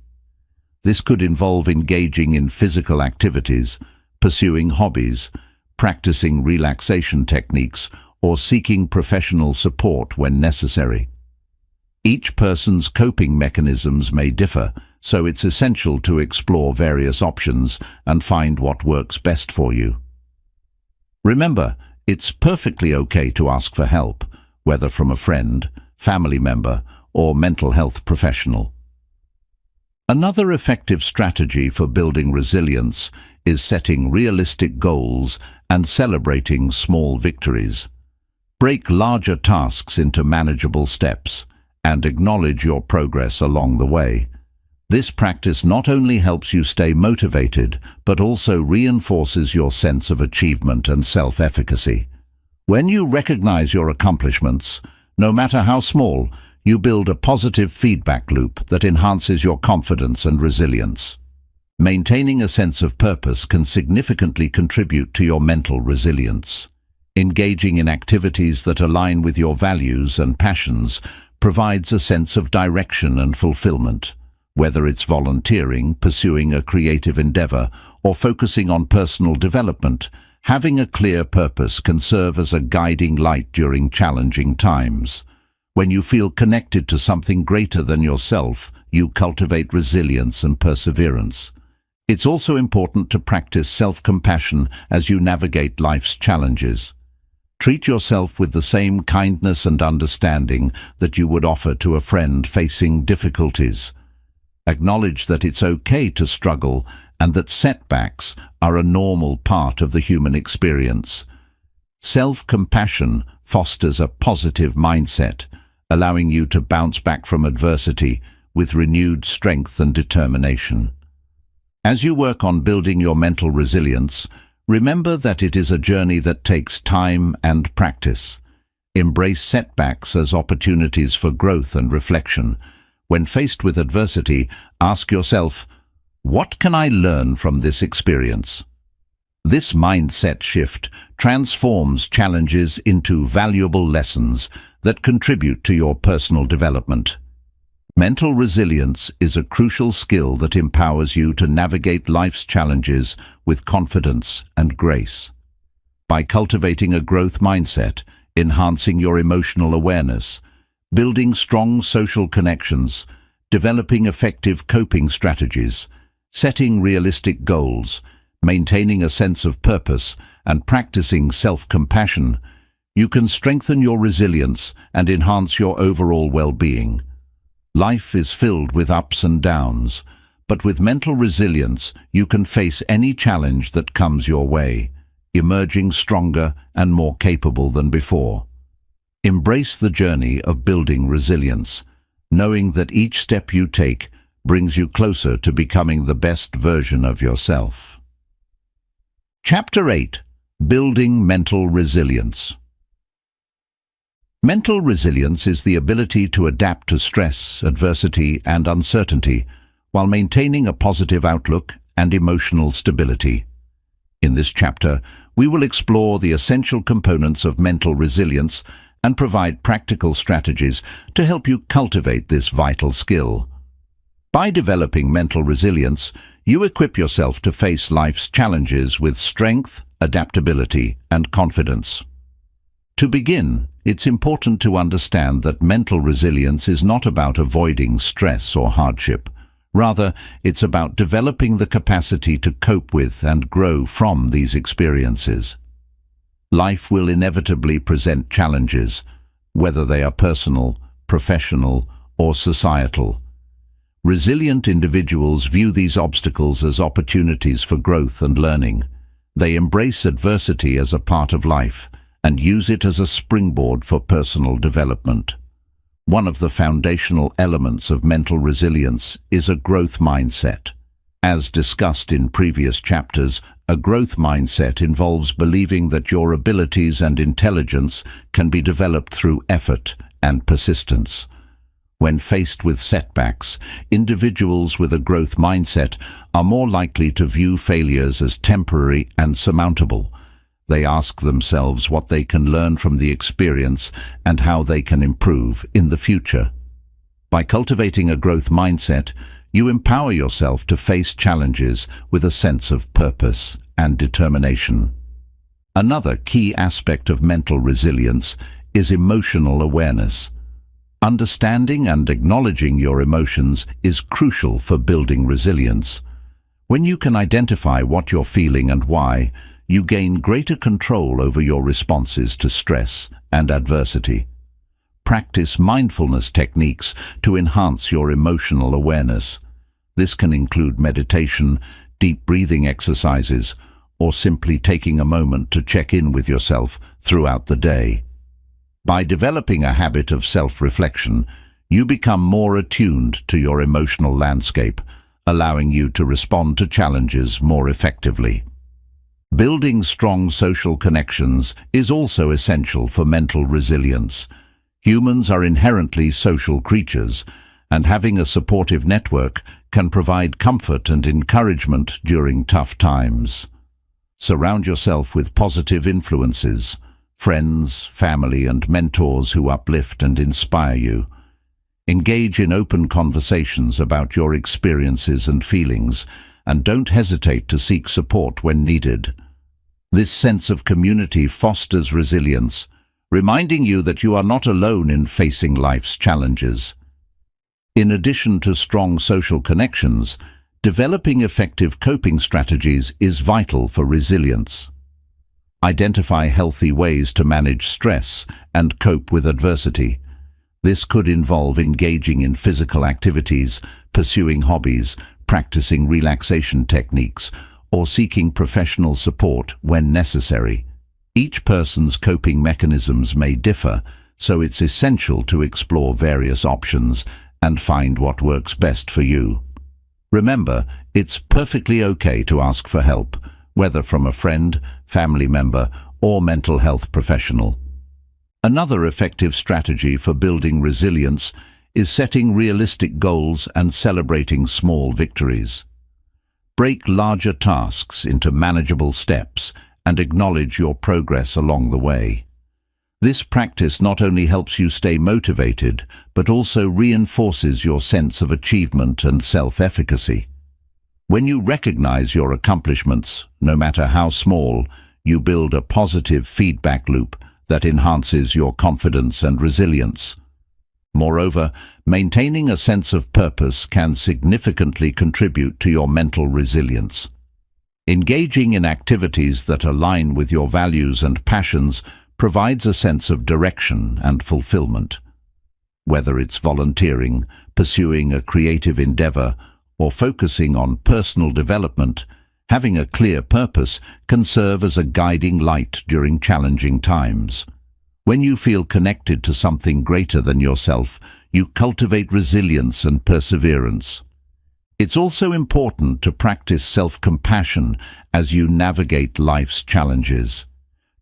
This could involve engaging in physical activities, pursuing hobbies, practicing relaxation techniques, or seeking professional support when necessary. Each person's coping mechanisms may differ, so it's essential to explore various options and find what works best for you. Remember, it's perfectly okay to ask for help, whether from a friend, family member, or mental health professional. Another effective strategy for building resilience is setting realistic goals and celebrating small victories. Break larger tasks into manageable steps and acknowledge your progress along the way. This practice not only helps you stay motivated, but also reinforces your sense of achievement and self-efficacy. When you recognize your accomplishments, no matter how small, you build a positive feedback loop that enhances your confidence and resilience. Maintaining a sense of purpose can significantly contribute to your mental resilience. Engaging in activities that align with your values and passions provides a sense of direction and fulfillment. Whether it's volunteering, pursuing a creative endeavor, or focusing on personal development, having a clear purpose can serve as a guiding light during challenging times. When you feel connected to something greater than yourself, you cultivate resilience and perseverance. It's also important to practice self-compassion as you navigate life's challenges. Treat yourself with the same kindness and understanding that you would offer to a friend facing difficulties. Acknowledge that it's okay to struggle and that setbacks are a normal part of the human experience. Self-compassion fosters a positive mindset, allowing you to bounce back from adversity with renewed strength and determination. As you work on building your mental resilience, remember that it is a journey that takes time and practice. Embrace setbacks as opportunities for growth and reflection. When faced with adversity, ask yourself, what can I learn from this experience? This mindset shift transforms challenges into valuable lessons that contribute to your personal development. Mental resilience is a crucial skill that empowers you to navigate life's challenges with confidence and grace. By cultivating a growth mindset, enhancing your emotional awareness, building strong social connections, developing effective coping strategies, setting realistic goals, maintaining a sense of purpose, and practicing self-compassion, You can strengthen your resilience and enhance your overall well-being. Life is filled with ups and downs, but with mental resilience, you can face any challenge that comes your way, emerging stronger and more capable than before. Embrace the journey of building resilience, knowing that each step you take brings you closer to becoming the best version of yourself. Chapter 8: Building Mental Resilience. Mental resilience is the ability to adapt to stress, adversity, and uncertainty while maintaining a positive outlook and emotional stability. In this chapter, we will explore the essential components of mental resilience and provide practical strategies to help you cultivate this vital skill. By developing mental resilience, you equip yourself to face life's challenges with strength, adaptability, and confidence. To begin, it's important to understand that mental resilience is not about avoiding stress or hardship. Rather, it's about developing the capacity to cope with and grow from these experiences. Life will inevitably present challenges, whether they are personal, professional, or societal. Resilient individuals view these obstacles as opportunities for growth and learning. They embrace adversity as a part of life and use it as a springboard for personal development. One of the foundational elements of mental resilience is a growth mindset. As discussed in previous chapters, a growth mindset involves believing that your abilities and intelligence can be developed through effort and persistence. When faced with setbacks, individuals with a growth mindset are more likely to view failures as temporary and surmountable. They ask themselves what they can learn from the experience and how they can improve in the future. By cultivating a growth mindset, you empower yourself to face challenges with a sense of purpose and determination. Another key aspect of mental resilience is emotional awareness. Understanding and acknowledging your emotions is crucial for building resilience. When you can identify what you're feeling and why, you gain greater control over your responses to stress and adversity. Practice mindfulness techniques to enhance your emotional awareness. This can include meditation, deep breathing exercises, or simply taking a moment to check in with yourself throughout the day. By developing a habit of self-reflection, you become more attuned to your emotional landscape, allowing you to respond to challenges more effectively. Building strong social connections is also essential for mental resilience. Humans are inherently social creatures, and having a supportive network can provide comfort and encouragement during tough times. Surround yourself with positive influences, friends, family, and mentors who uplift and inspire you. Engage in open conversations about your experiences and feelings, and don't hesitate to seek support when needed. This sense of community fosters resilience, reminding you that you are not alone in facing life's challenges. In addition to strong social connections, developing effective coping strategies is vital for resilience. Identify healthy ways to manage stress and cope with adversity. This could involve engaging in physical activities, pursuing hobbies, practicing relaxation techniques, or seeking professional support when necessary. Each person's coping mechanisms may differ, so it's essential to explore various options and find what works best for you. Remember, it's perfectly okay to ask for help, whether from a friend, family member, or mental health professional. Another effective strategy for building resilience is setting realistic goals and celebrating small victories. Break larger tasks into manageable steps and acknowledge your progress along the way. This practice not only helps you stay motivated, but also reinforces your sense of achievement and self-efficacy. When you recognize your accomplishments, no matter how small, you build a positive feedback loop that enhances your confidence and resilience. Moreover, maintaining a sense of purpose can significantly contribute to your mental resilience. Engaging in activities that align with your values and passions provides a sense of direction and fulfillment. Whether it's volunteering, pursuing a creative endeavor, or focusing on personal development, having a clear purpose can serve as a guiding light during challenging times. When you feel connected to something greater than yourself, you cultivate resilience and perseverance. It's also important to practice self-compassion as you navigate life's challenges.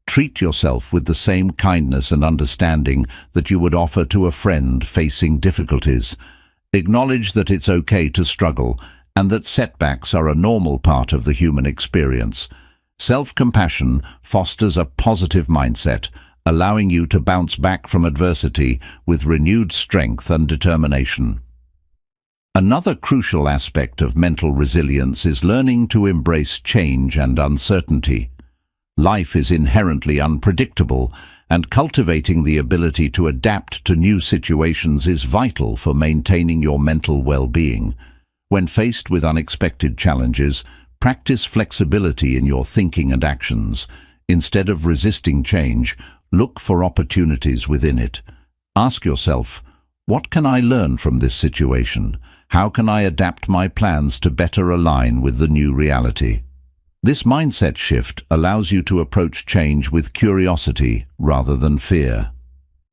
Treat yourself with the same kindness and understanding that you would offer to a friend facing difficulties. Acknowledge that it's okay to struggle and that setbacks are a normal part of the human experience. Self-compassion fosters a positive mindset, allowing you to bounce back from adversity with renewed strength and determination. Another crucial aspect of mental resilience is learning to embrace change and uncertainty. Life is inherently unpredictable, and cultivating the ability to adapt to new situations is vital for maintaining your mental well-being. When faced with unexpected challenges, practice flexibility in your thinking and actions. Instead of resisting change, look for opportunities within it. Ask yourself, what can I learn from this situation? How can I adapt my plans to better align with the new reality? This mindset shift allows you to approach change with curiosity rather than fear.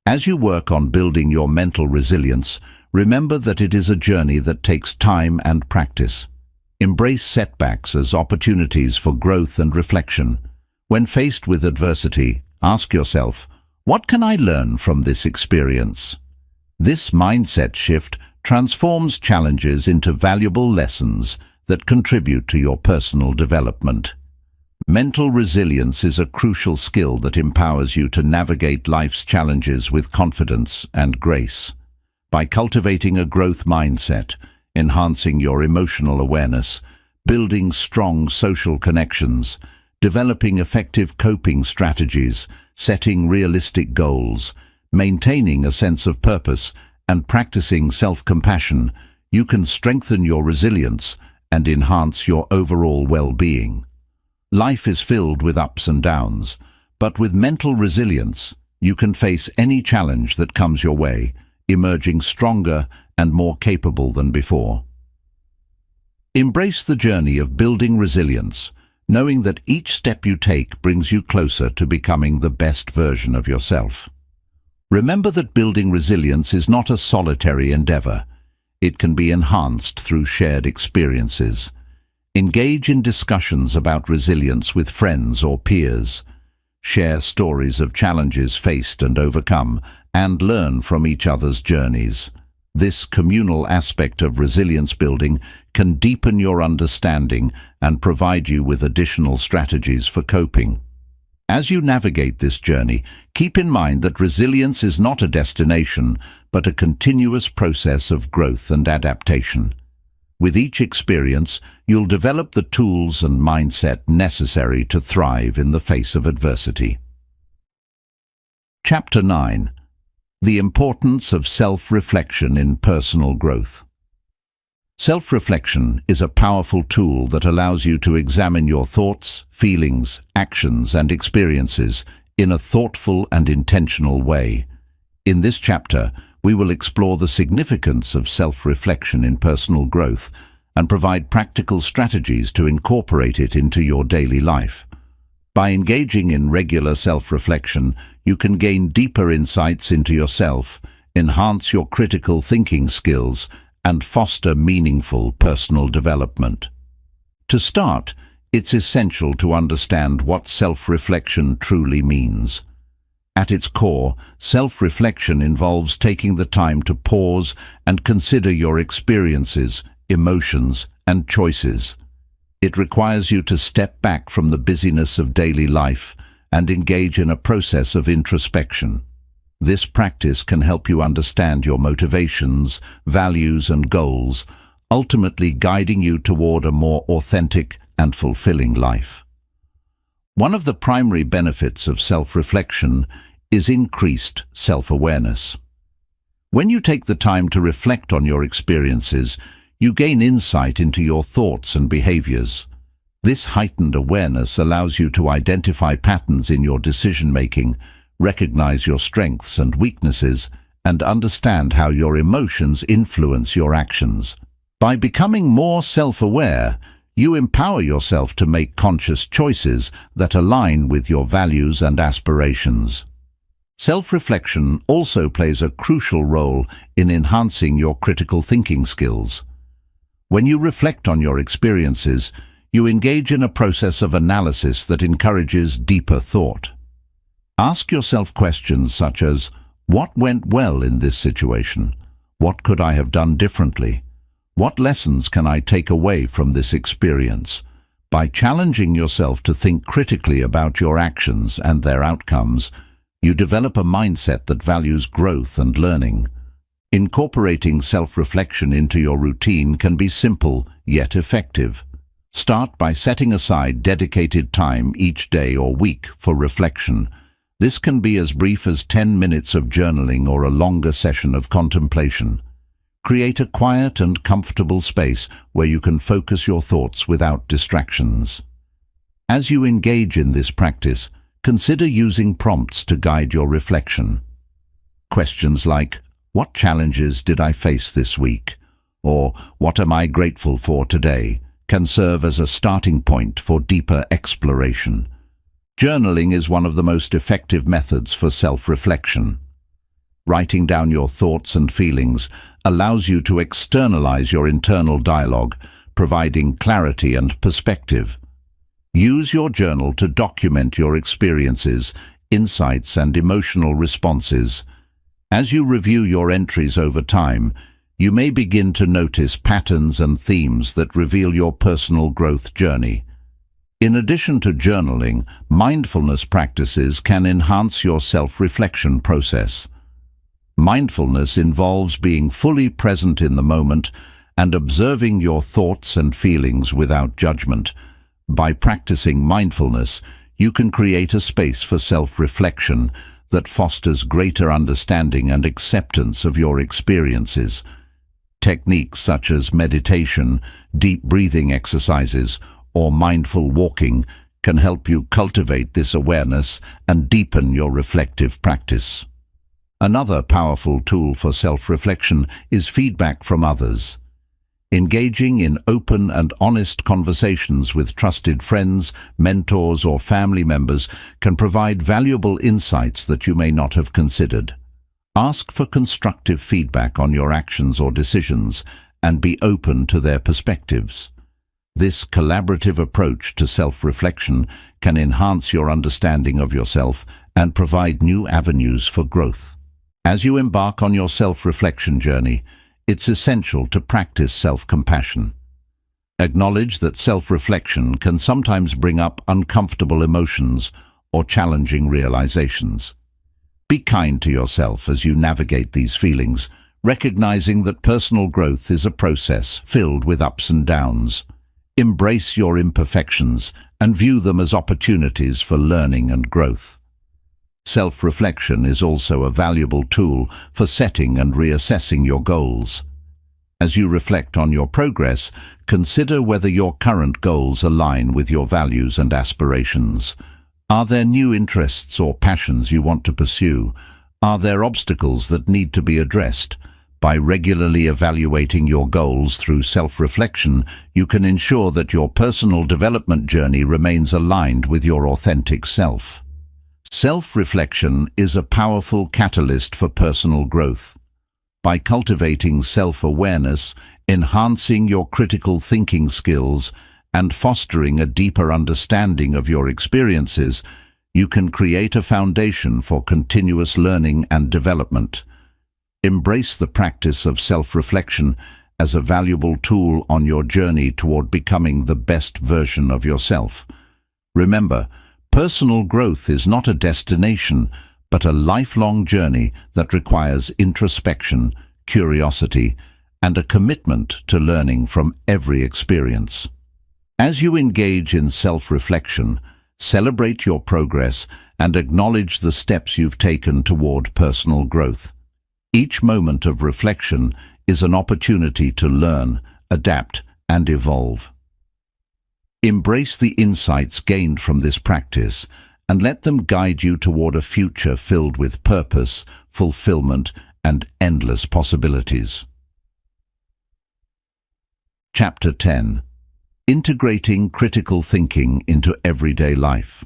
As you work on building your mental resilience, remember that it is a journey that takes time and practice. Embrace setbacks as opportunities for growth and reflection. When faced with adversity, ask yourself, what can I learn from this experience? This mindset shift transforms challenges into valuable lessons that contribute to your personal development. Mental resilience is a crucial skill that empowers you to navigate life's challenges with confidence and grace. By cultivating a growth mindset, enhancing your emotional awareness, building strong social connections, developing effective coping strategies, setting realistic goals, maintaining a sense of purpose, and practicing self-compassion, you can strengthen your resilience and enhance your overall well-being. Life is filled with ups and downs, but with mental resilience, you can face any challenge that comes your way, emerging stronger and more capable than before. Embrace the journey of building resilience, knowing that each step you take brings you closer to becoming the best version of yourself. Remember that building resilience is not a solitary endeavor. It can be enhanced through shared experiences. Engage in discussions about resilience with friends or peers. Share stories of challenges faced and overcome, and learn from each other's journeys. This communal aspect of resilience building can deepen your understanding and provide you with additional strategies for coping. As you navigate this journey, keep in mind that resilience is not a destination, but a continuous process of growth and adaptation. With each experience, you'll develop the tools and mindset necessary to thrive in the face of adversity. Chapter 9. The importance of self-reflection in personal growth. Self-reflection is a powerful tool that allows you to examine your thoughts, feelings, actions, and experiences in a thoughtful and intentional way. In this chapter, we will explore the significance of self-reflection in personal growth and provide practical strategies to incorporate it into your daily life. By engaging in regular self-reflection, you can gain deeper insights into yourself, enhance your critical thinking skills, and foster meaningful personal development. To start, it's essential to understand what self-reflection truly means. At its core, self-reflection involves taking the time to pause and consider your experiences, emotions, and choices. It requires you to step back from the busyness of daily life and engage in a process of introspection. This practice can help you understand your motivations, values, and goals, ultimately guiding you toward a more authentic and fulfilling life. One of the primary benefits of self-reflection is increased self-awareness. When you take the time to reflect on your experiences, you gain insight into your thoughts and behaviors. This heightened awareness allows you to identify patterns in your decision-making, recognize your strengths and weaknesses, and understand how your emotions influence your actions. By becoming more self-aware, you empower yourself to make conscious choices that align with your values and aspirations. Self-reflection also plays a crucial role in enhancing your critical thinking skills. When you reflect on your experiences, you engage in a process of analysis that encourages deeper thought. Ask yourself questions such as, what went well in this situation? What could I have done differently? What lessons can I take away from this experience? By challenging yourself to think critically about your actions and their outcomes, you develop a mindset that values growth and learning. Incorporating self-reflection into your routine can be simple yet effective. Start by setting aside dedicated time each day or week for reflection. This can be as brief as 10 minutes of journaling or a longer session of contemplation. Create a quiet and comfortable space where you can focus your thoughts without distractions. As you engage in this practice, consider using prompts to guide your reflection. Questions like, what challenges did I face this week? Or, what am I grateful for today? Can serve as a starting point for deeper exploration. Journaling is one of the most effective methods for self-reflection. Writing down your thoughts and feelings allows you to externalize your internal dialogue, providing clarity and perspective. Use your journal to document your experiences, insights, and emotional responses. As you review your entries over time, you may begin to notice patterns and themes that reveal your personal growth journey. In addition to journaling, mindfulness practices can enhance your self-reflection process. Mindfulness involves being fully present in the moment and observing your thoughts and feelings without judgment. By practicing mindfulness, you can create a space for self-reflection that fosters greater understanding and acceptance of your experiences. Techniques such as meditation, deep breathing exercises, or mindful walking can help you cultivate this awareness and deepen your reflective practice. Another powerful tool for self-reflection is feedback from others. Engaging in open and honest conversations with trusted friends, mentors, or family members can provide valuable insights that you may not have considered. Ask for constructive feedback on your actions or decisions and be open to their perspectives. This collaborative approach to self-reflection can enhance your understanding of yourself and provide new avenues for growth. As you embark on your self-reflection journey, it's essential to practice self-compassion. Acknowledge that self-reflection can sometimes bring up uncomfortable emotions or challenging realizations. Be kind to yourself as you navigate these feelings, recognizing that personal growth is a process filled with ups and downs. Embrace your imperfections and view them as opportunities for learning and growth. Self-reflection is also a valuable tool for setting and reassessing your goals. As you reflect on your progress, consider whether your current goals align with your values and aspirations. Are there new interests or passions you want to pursue? Are there obstacles that need to be addressed? By regularly evaluating your goals through self-reflection, you can ensure that your personal development journey remains aligned with your authentic self. Self-reflection is a powerful catalyst for personal growth. By cultivating self-awareness, enhancing your critical thinking skills, and fostering a deeper understanding of your experiences, you can create a foundation for continuous learning and development. Embrace the practice of self-reflection as a valuable tool on your journey toward becoming the best version of yourself. Remember, personal growth is not a destination, but a lifelong journey that requires introspection, curiosity, and a commitment to learning from every experience. As you engage in self-reflection, celebrate your progress and acknowledge the steps you've taken toward personal growth. Each moment of reflection is an opportunity to learn, adapt, and evolve. Embrace the insights gained from this practice and let them guide you toward a future filled with purpose, fulfillment, and endless possibilities. Chapter 10. Integrating critical thinking into everyday life.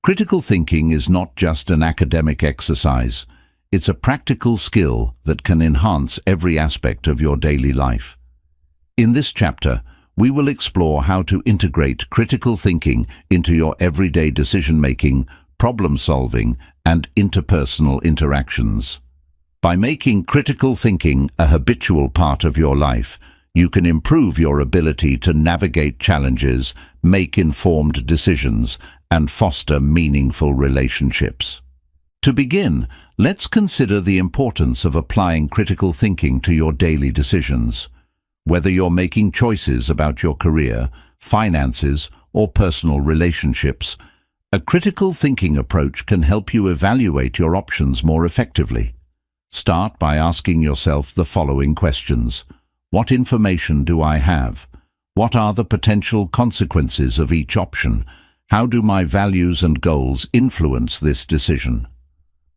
Critical thinking is not just an academic exercise. It's a practical skill that can enhance every aspect of your daily life. In this chapter, we will explore how to integrate critical thinking into your everyday decision-making, problem-solving, and interpersonal interactions. By making critical thinking a habitual part of your life, you can improve your ability to navigate challenges, make informed decisions, and foster meaningful relationships. To begin, let's consider the importance of applying critical thinking to your daily decisions. Whether you're making choices about your career, finances, or personal relationships, a critical thinking approach can help you evaluate your options more effectively. Start by asking yourself the following questions. What information do I have? What are the potential consequences of each option? How do my values and goals influence this decision?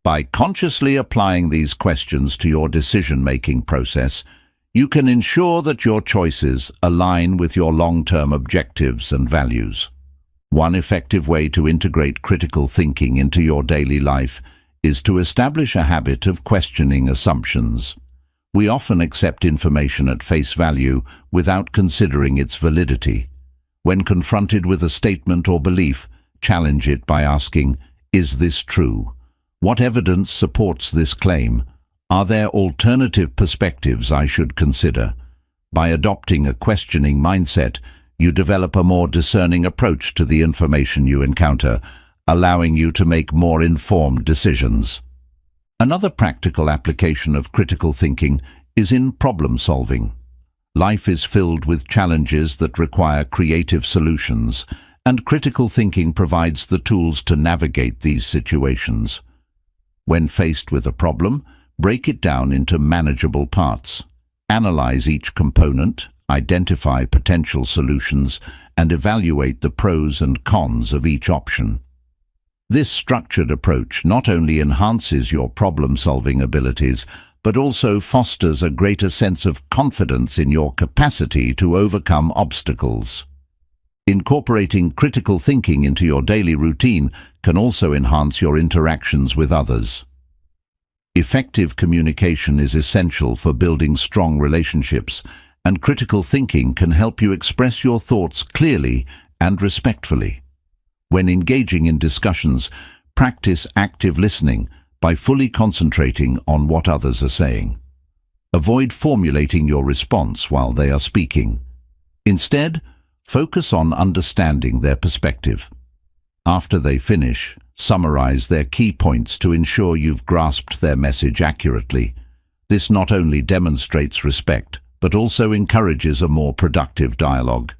By consciously applying these questions to your decision-making process, you can ensure that your choices align with your long-term objectives and values. One effective way to integrate critical thinking into your daily life is to establish a habit of questioning assumptions. We often accept information at face value without considering its validity. When confronted with a statement or belief, challenge it by asking, "Is this true? What evidence supports this claim? Are there alternative perspectives I should consider?" By adopting a questioning mindset, you develop a more discerning approach to the information you encounter, allowing you to make more informed decisions. Another practical application of critical thinking is in problem solving. Life is filled with challenges that require creative solutions, and critical thinking provides the tools to navigate these situations. When faced with a problem, break it down into manageable parts. Analyze each component, identify potential solutions, and evaluate the pros and cons of each option. This structured approach not only enhances your problem-solving abilities, but also fosters a greater sense of confidence in your capacity to overcome obstacles. Incorporating critical thinking into your daily routine can also enhance your interactions with others. Effective communication is essential for building strong relationships, and critical thinking can help you express your thoughts clearly and respectfully. When engaging in discussions, practice active listening by fully concentrating on what others are saying. Avoid formulating your response while they are speaking. Instead, focus on understanding their perspective. After they finish, summarize their key points to ensure you've grasped their message accurately. This not only demonstrates respect, but also encourages a more productive dialogue.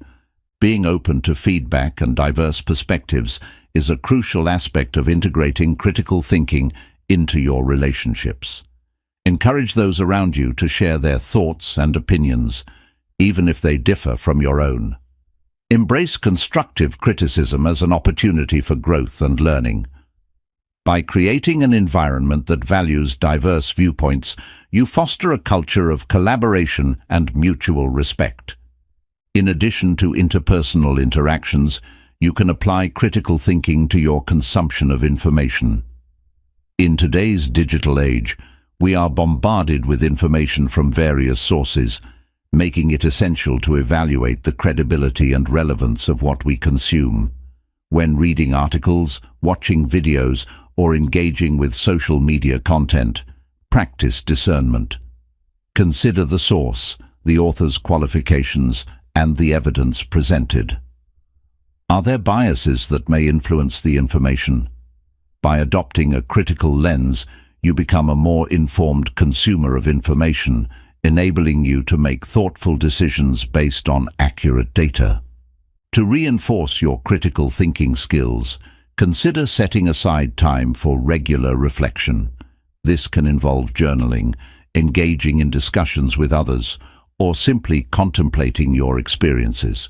Being open to feedback and diverse perspectives is a crucial aspect of integrating critical thinking into your relationships. Encourage those around you to share their thoughts and opinions, even if they differ from your own. Embrace constructive criticism as an opportunity for growth and learning. By creating an environment that values diverse viewpoints, you foster a culture of collaboration and mutual respect. In addition to interpersonal interactions, you can apply critical thinking to your consumption of information. In today's digital age, we are bombarded with information from various sources, making it essential to evaluate the credibility and relevance of what we consume. When reading articles, watching videos, or engaging with social media content, practice discernment. Consider the source, the author's qualifications, and the evidence presented. Are there biases that may influence the information? By adopting a critical lens, you become a more informed consumer of information, enabling you to make thoughtful decisions based on accurate data. To reinforce your critical thinking skills, consider setting aside time for regular reflection. This can involve journaling, engaging in discussions with others, or simply contemplating your experiences.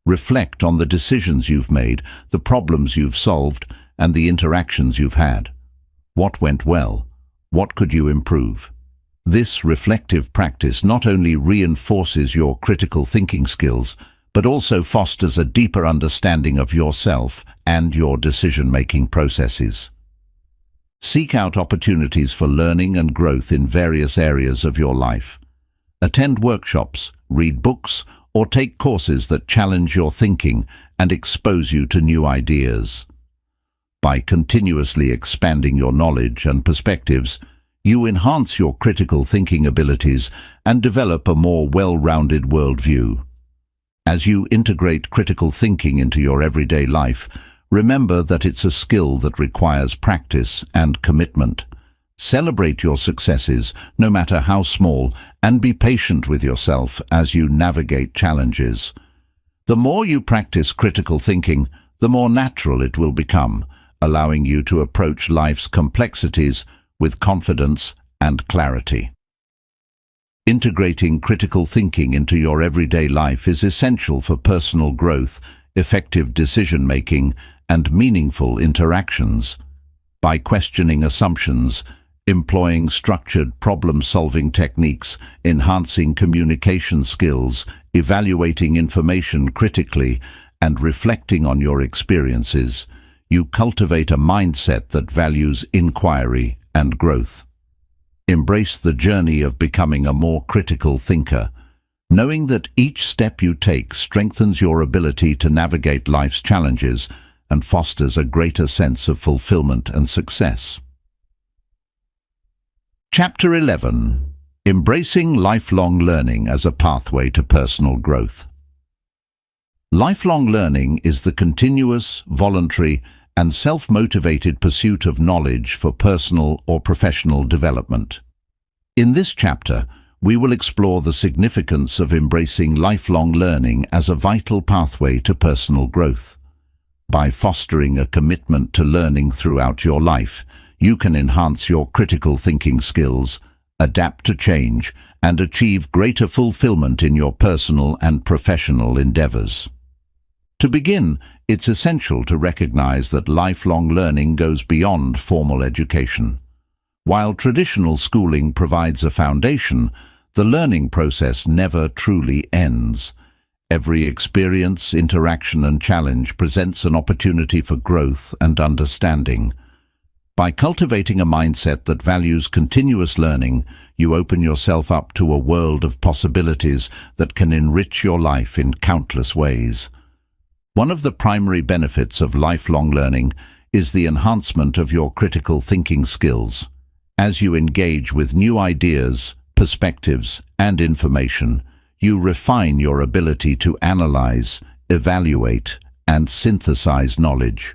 Reflect on the decisions you've made, the problems you've solved, and the interactions you've had. What went well? What could you improve? This reflective practice not only reinforces your critical thinking skills, but also fosters a deeper understanding of yourself and your decision-making processes. Seek out opportunities for learning and growth in various areas of your life. Attend workshops, read books, or take courses that challenge your thinking and expose you to new ideas. By continuously expanding your knowledge and perspectives, you enhance your critical thinking abilities and develop a more well-rounded worldview. As you integrate critical thinking into your everyday life, remember that it's a skill that requires practice and commitment. Celebrate your successes, no matter how small, and be patient with yourself as you navigate challenges. The more you practice critical thinking, the more natural it will become, allowing you to approach life's complexities with confidence and clarity. Integrating critical thinking into your everyday life is essential for personal growth, effective decision-making, and meaningful interactions. By questioning assumptions, employing structured problem-solving techniques, enhancing communication skills, evaluating information critically, and reflecting on your experiences, you cultivate a mindset that values inquiry and growth. Embrace the journey of becoming a more critical thinker, knowing that each step you take strengthens your ability to navigate life's challenges and fosters a greater sense of fulfillment and success. Chapter 11. Embracing lifelong learning as a pathway to personal growth. Lifelong learning is the continuous, voluntary, and self-motivated pursuit of knowledge for personal or professional development. In this chapter, we will explore the significance of embracing lifelong learning as a vital pathway to personal growth. By fostering a commitment to learning throughout your life, you can enhance your critical thinking skills, adapt to change, and achieve greater fulfillment in your personal and professional endeavors. To begin, it's essential to recognize that lifelong learning goes beyond formal education. While traditional schooling provides a foundation, the learning process never truly ends. Every experience, interaction, and challenge presents an opportunity for growth and understanding. By cultivating a mindset that values continuous learning, you open yourself up to a world of possibilities that can enrich your life in countless ways. One of the primary benefits of lifelong learning is the enhancement of your critical thinking skills. As you engage with new ideas, perspectives, and information, you refine your ability to analyze, evaluate, and synthesize knowledge.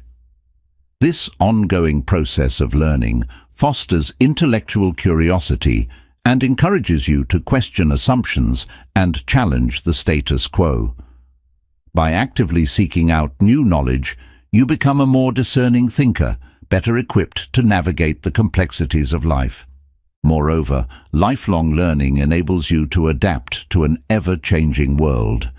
This ongoing process of learning fosters intellectual curiosity and encourages you to question assumptions and challenge the status quo. By actively seeking out new knowledge, you become a more discerning thinker, better equipped to navigate the complexities of life. Moreover, lifelong learning enables you to adapt to an ever-changing world.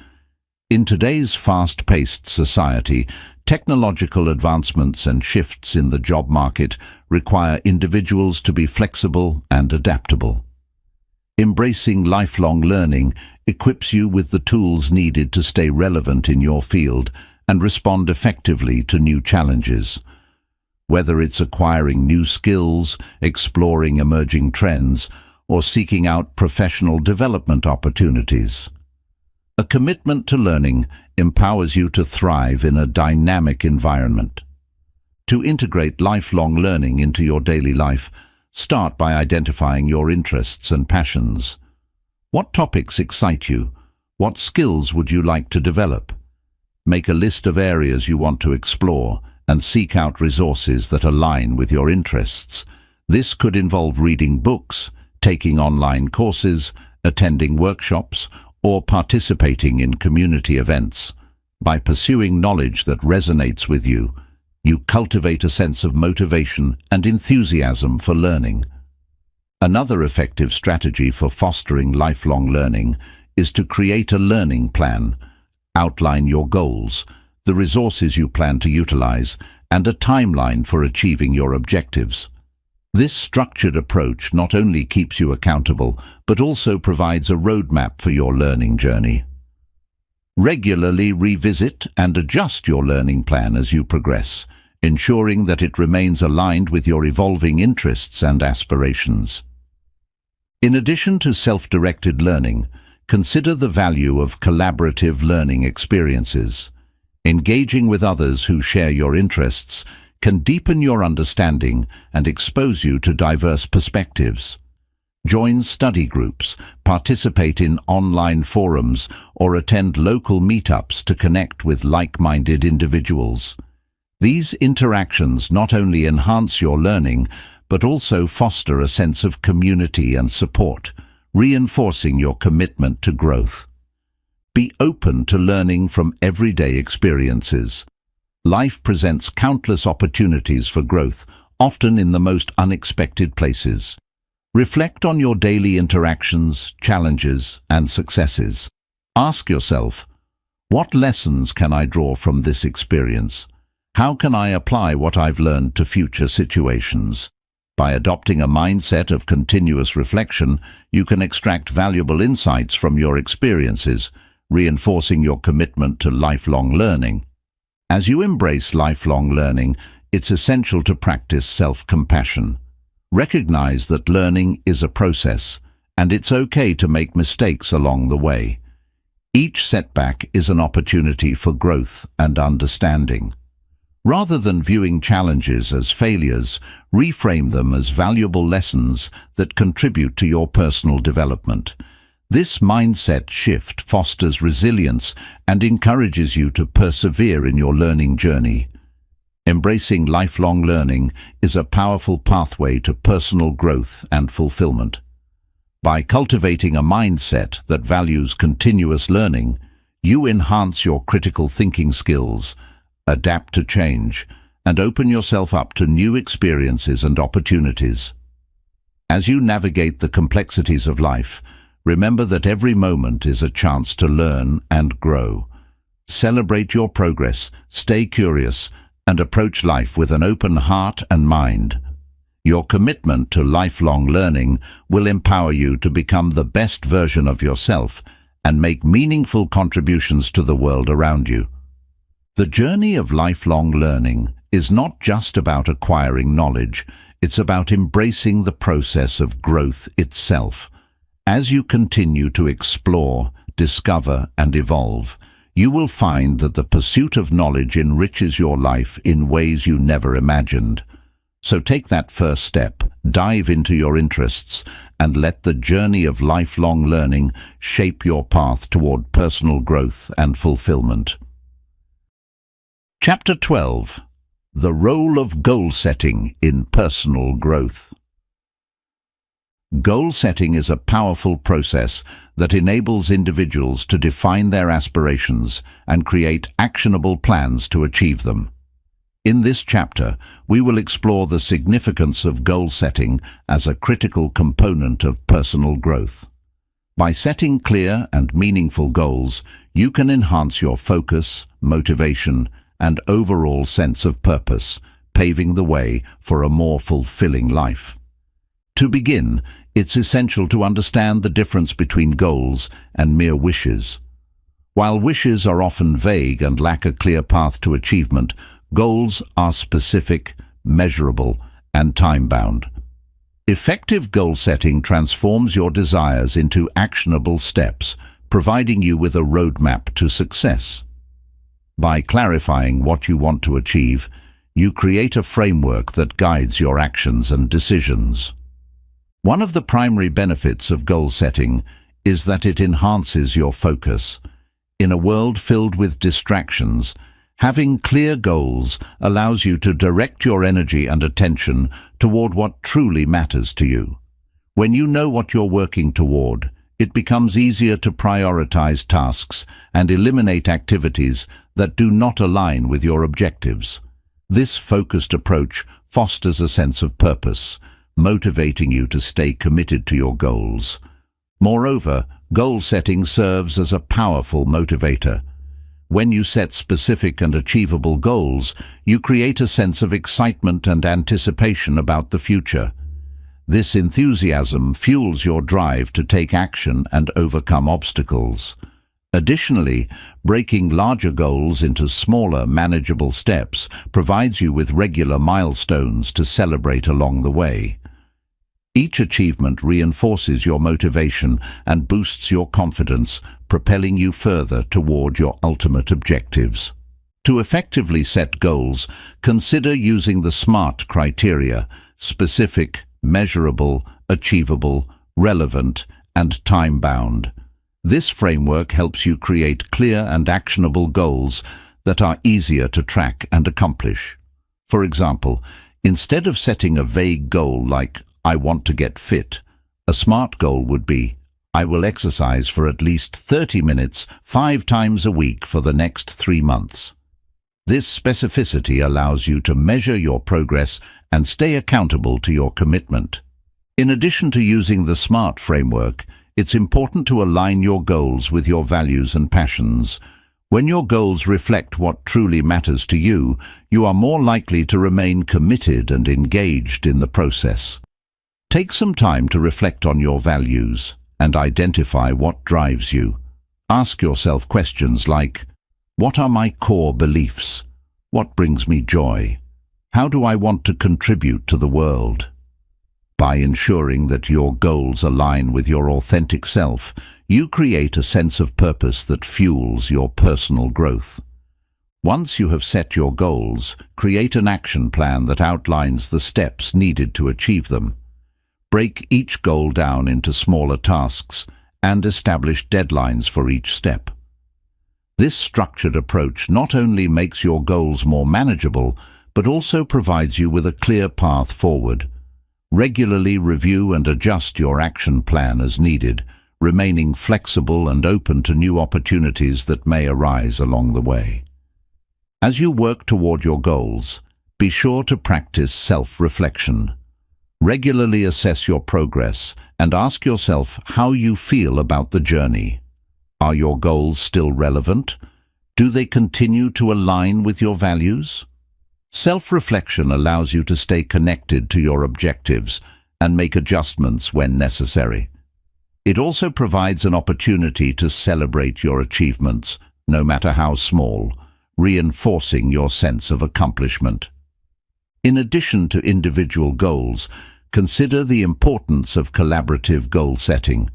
In today's fast-paced society, technological advancements and shifts in the job market require individuals to be flexible and adaptable. Embracing lifelong learning equips you with the tools needed to stay relevant in your field and respond effectively to new challenges. Whether it's acquiring new skills, exploring emerging trends, or seeking out professional development opportunities. A commitment to learning empowers you to thrive in a dynamic environment. To integrate lifelong learning into your daily life, start by identifying your interests and passions. What topics excite you? What skills would you like to develop? Make a list of areas you want to explore and seek out resources that align with your interests. This could involve reading books, taking online courses, attending workshops, or participating in community events. By pursuing knowledge that resonates with you, you cultivate a sense of motivation and enthusiasm for learning. Another effective strategy for fostering lifelong learning is to create a learning plan. Outline your goals, the resources you plan to utilize, and a timeline for achieving your objectives. This structured approach not only keeps you accountable, but also provides a roadmap for your learning journey. Regularly revisit and adjust your learning plan as you progress, ensuring that it remains aligned with your evolving interests and aspirations. In addition to self-directed learning, consider the value of collaborative learning experiences. Engaging with others who share your interests can deepen your understanding and expose you to diverse perspectives. Join study groups, participate in online forums, or attend local meetups to connect with like-minded individuals. These interactions not only enhance your learning, but also foster a sense of community and support, reinforcing your commitment to growth. Be open to learning from everyday experiences. Life presents countless opportunities for growth, often in the most unexpected places. Reflect on your daily interactions, challenges, and successes. Ask yourself, what lessons can I draw from this experience? How can I apply what I've learned to future situations? By adopting a mindset of continuous reflection, you can extract valuable insights from your experiences, reinforcing your commitment to lifelong learning. As you embrace lifelong learning, it's essential to practice self-compassion. Recognize that learning is a process, and it's okay to make mistakes along the way. Each setback is an opportunity for growth and understanding. Rather than viewing challenges as failures, reframe them as valuable lessons that contribute to your personal development. This mindset shift fosters resilience and encourages you to persevere in your learning journey. Embracing lifelong learning is a powerful pathway to personal growth and fulfillment. By cultivating a mindset that values continuous learning, you enhance your critical thinking skills, adapt to change, and open yourself up to new experiences and opportunities. As you navigate the complexities of life, remember that every moment is a chance to learn and grow. Celebrate your progress, stay curious, and approach life with an open heart and mind. Your commitment to lifelong learning will empower you to become the best version of yourself and make meaningful contributions to the world around you. The journey of lifelong learning is not just about acquiring knowledge, it's about embracing the process of growth itself. As you continue to explore, discover, and evolve, you will find that the pursuit of knowledge enriches your life in ways you never imagined. So take that first step, dive into your interests, and let the journey of lifelong learning shape your path toward personal growth and fulfillment. Chapter 12. The Role of Goal Setting in Personal Growth. Goal setting is a powerful process that enables individuals to define their aspirations and create actionable plans to achieve them. In this chapter, we will explore the significance of goal setting as a critical component of personal growth. By setting clear and meaningful goals, you can enhance your focus, motivation, and overall sense of purpose, paving the way for a more fulfilling life. To begin, it's essential to understand the difference between goals and mere wishes. While wishes are often vague and lack a clear path to achievement, goals are specific, measurable, and time-bound. Effective goal setting transforms your desires into actionable steps, providing you with a roadmap to success. By clarifying what you want to achieve, you create a framework that guides your actions and decisions. One of the primary benefits of goal setting is that it enhances your focus. In a world filled with distractions, having clear goals allows you to direct your energy and attention toward what truly matters to you. When you know what you're working toward, it becomes easier to prioritize tasks and eliminate activities that do not align with your objectives. This focused approach fosters a sense of purpose, motivating you to stay committed to your goals. Moreover, goal setting serves as a powerful motivator. When you set specific and achievable goals, you create a sense of excitement and anticipation about the future. This enthusiasm fuels your drive to take action and overcome obstacles. Additionally, breaking larger goals into smaller, manageable steps provides you with regular milestones to celebrate along the way. Each achievement reinforces your motivation and boosts your confidence, propelling you further toward your ultimate objectives. To effectively set goals, consider using the SMART criteria: specific, measurable, achievable, relevant, and time-bound. This framework helps you create clear and actionable goals that are easier to track and accomplish. For example, instead of setting a vague goal like, "I want to get fit," a SMART goal would be, "I will exercise for at least 30 minutes 5 times a week for the next 3 months." This specificity allows you to measure your progress and stay accountable to your commitment. In addition to using the SMART framework, it's important to align your goals with your values and passions. When your goals reflect what truly matters to you, you are more likely to remain committed and engaged in the process. Take some time to reflect on your values and identify what drives you. Ask yourself questions like, what are my core beliefs? What brings me joy? How do I want to contribute to the world? By ensuring that your goals align with your authentic self, you create a sense of purpose that fuels your personal growth. Once you have set your goals, create an action plan that outlines the steps needed to achieve them. Break each goal down into smaller tasks and establish deadlines for each step. This structured approach not only makes your goals more manageable, but also provides you with a clear path forward. Regularly review and adjust your action plan as needed, remaining flexible and open to new opportunities that may arise along the way. As you work toward your goals, be sure to practice self-reflection. Regularly assess your progress and ask yourself how you feel about the journey. Are your goals still relevant? Do they continue to align with your values? Self-reflection allows you to stay connected to your objectives and make adjustments when necessary. It also provides an opportunity to celebrate your achievements, no matter how small, reinforcing your sense of accomplishment. In addition to individual goals, consider the importance of collaborative goal setting.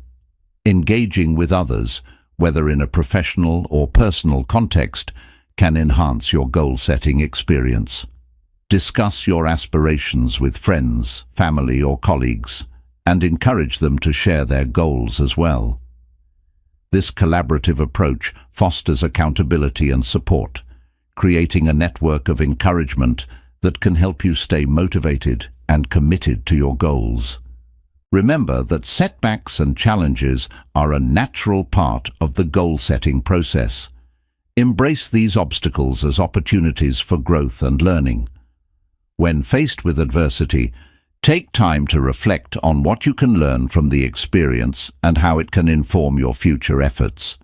Engaging with others, whether in a professional or personal context, can enhance your goal-setting experience. Discuss your aspirations with friends, family, or colleagues, and encourage them to share their goals as well. This collaborative approach fosters accountability and support, creating a network of encouragement that can help you stay motivated and committed to your goals. Remember that setbacks and challenges are a natural part of the goal-setting process. Embrace these obstacles as opportunities for growth and learning. When faced with adversity, take time to reflect on what you can learn from the experience and how it can inform your future efforts.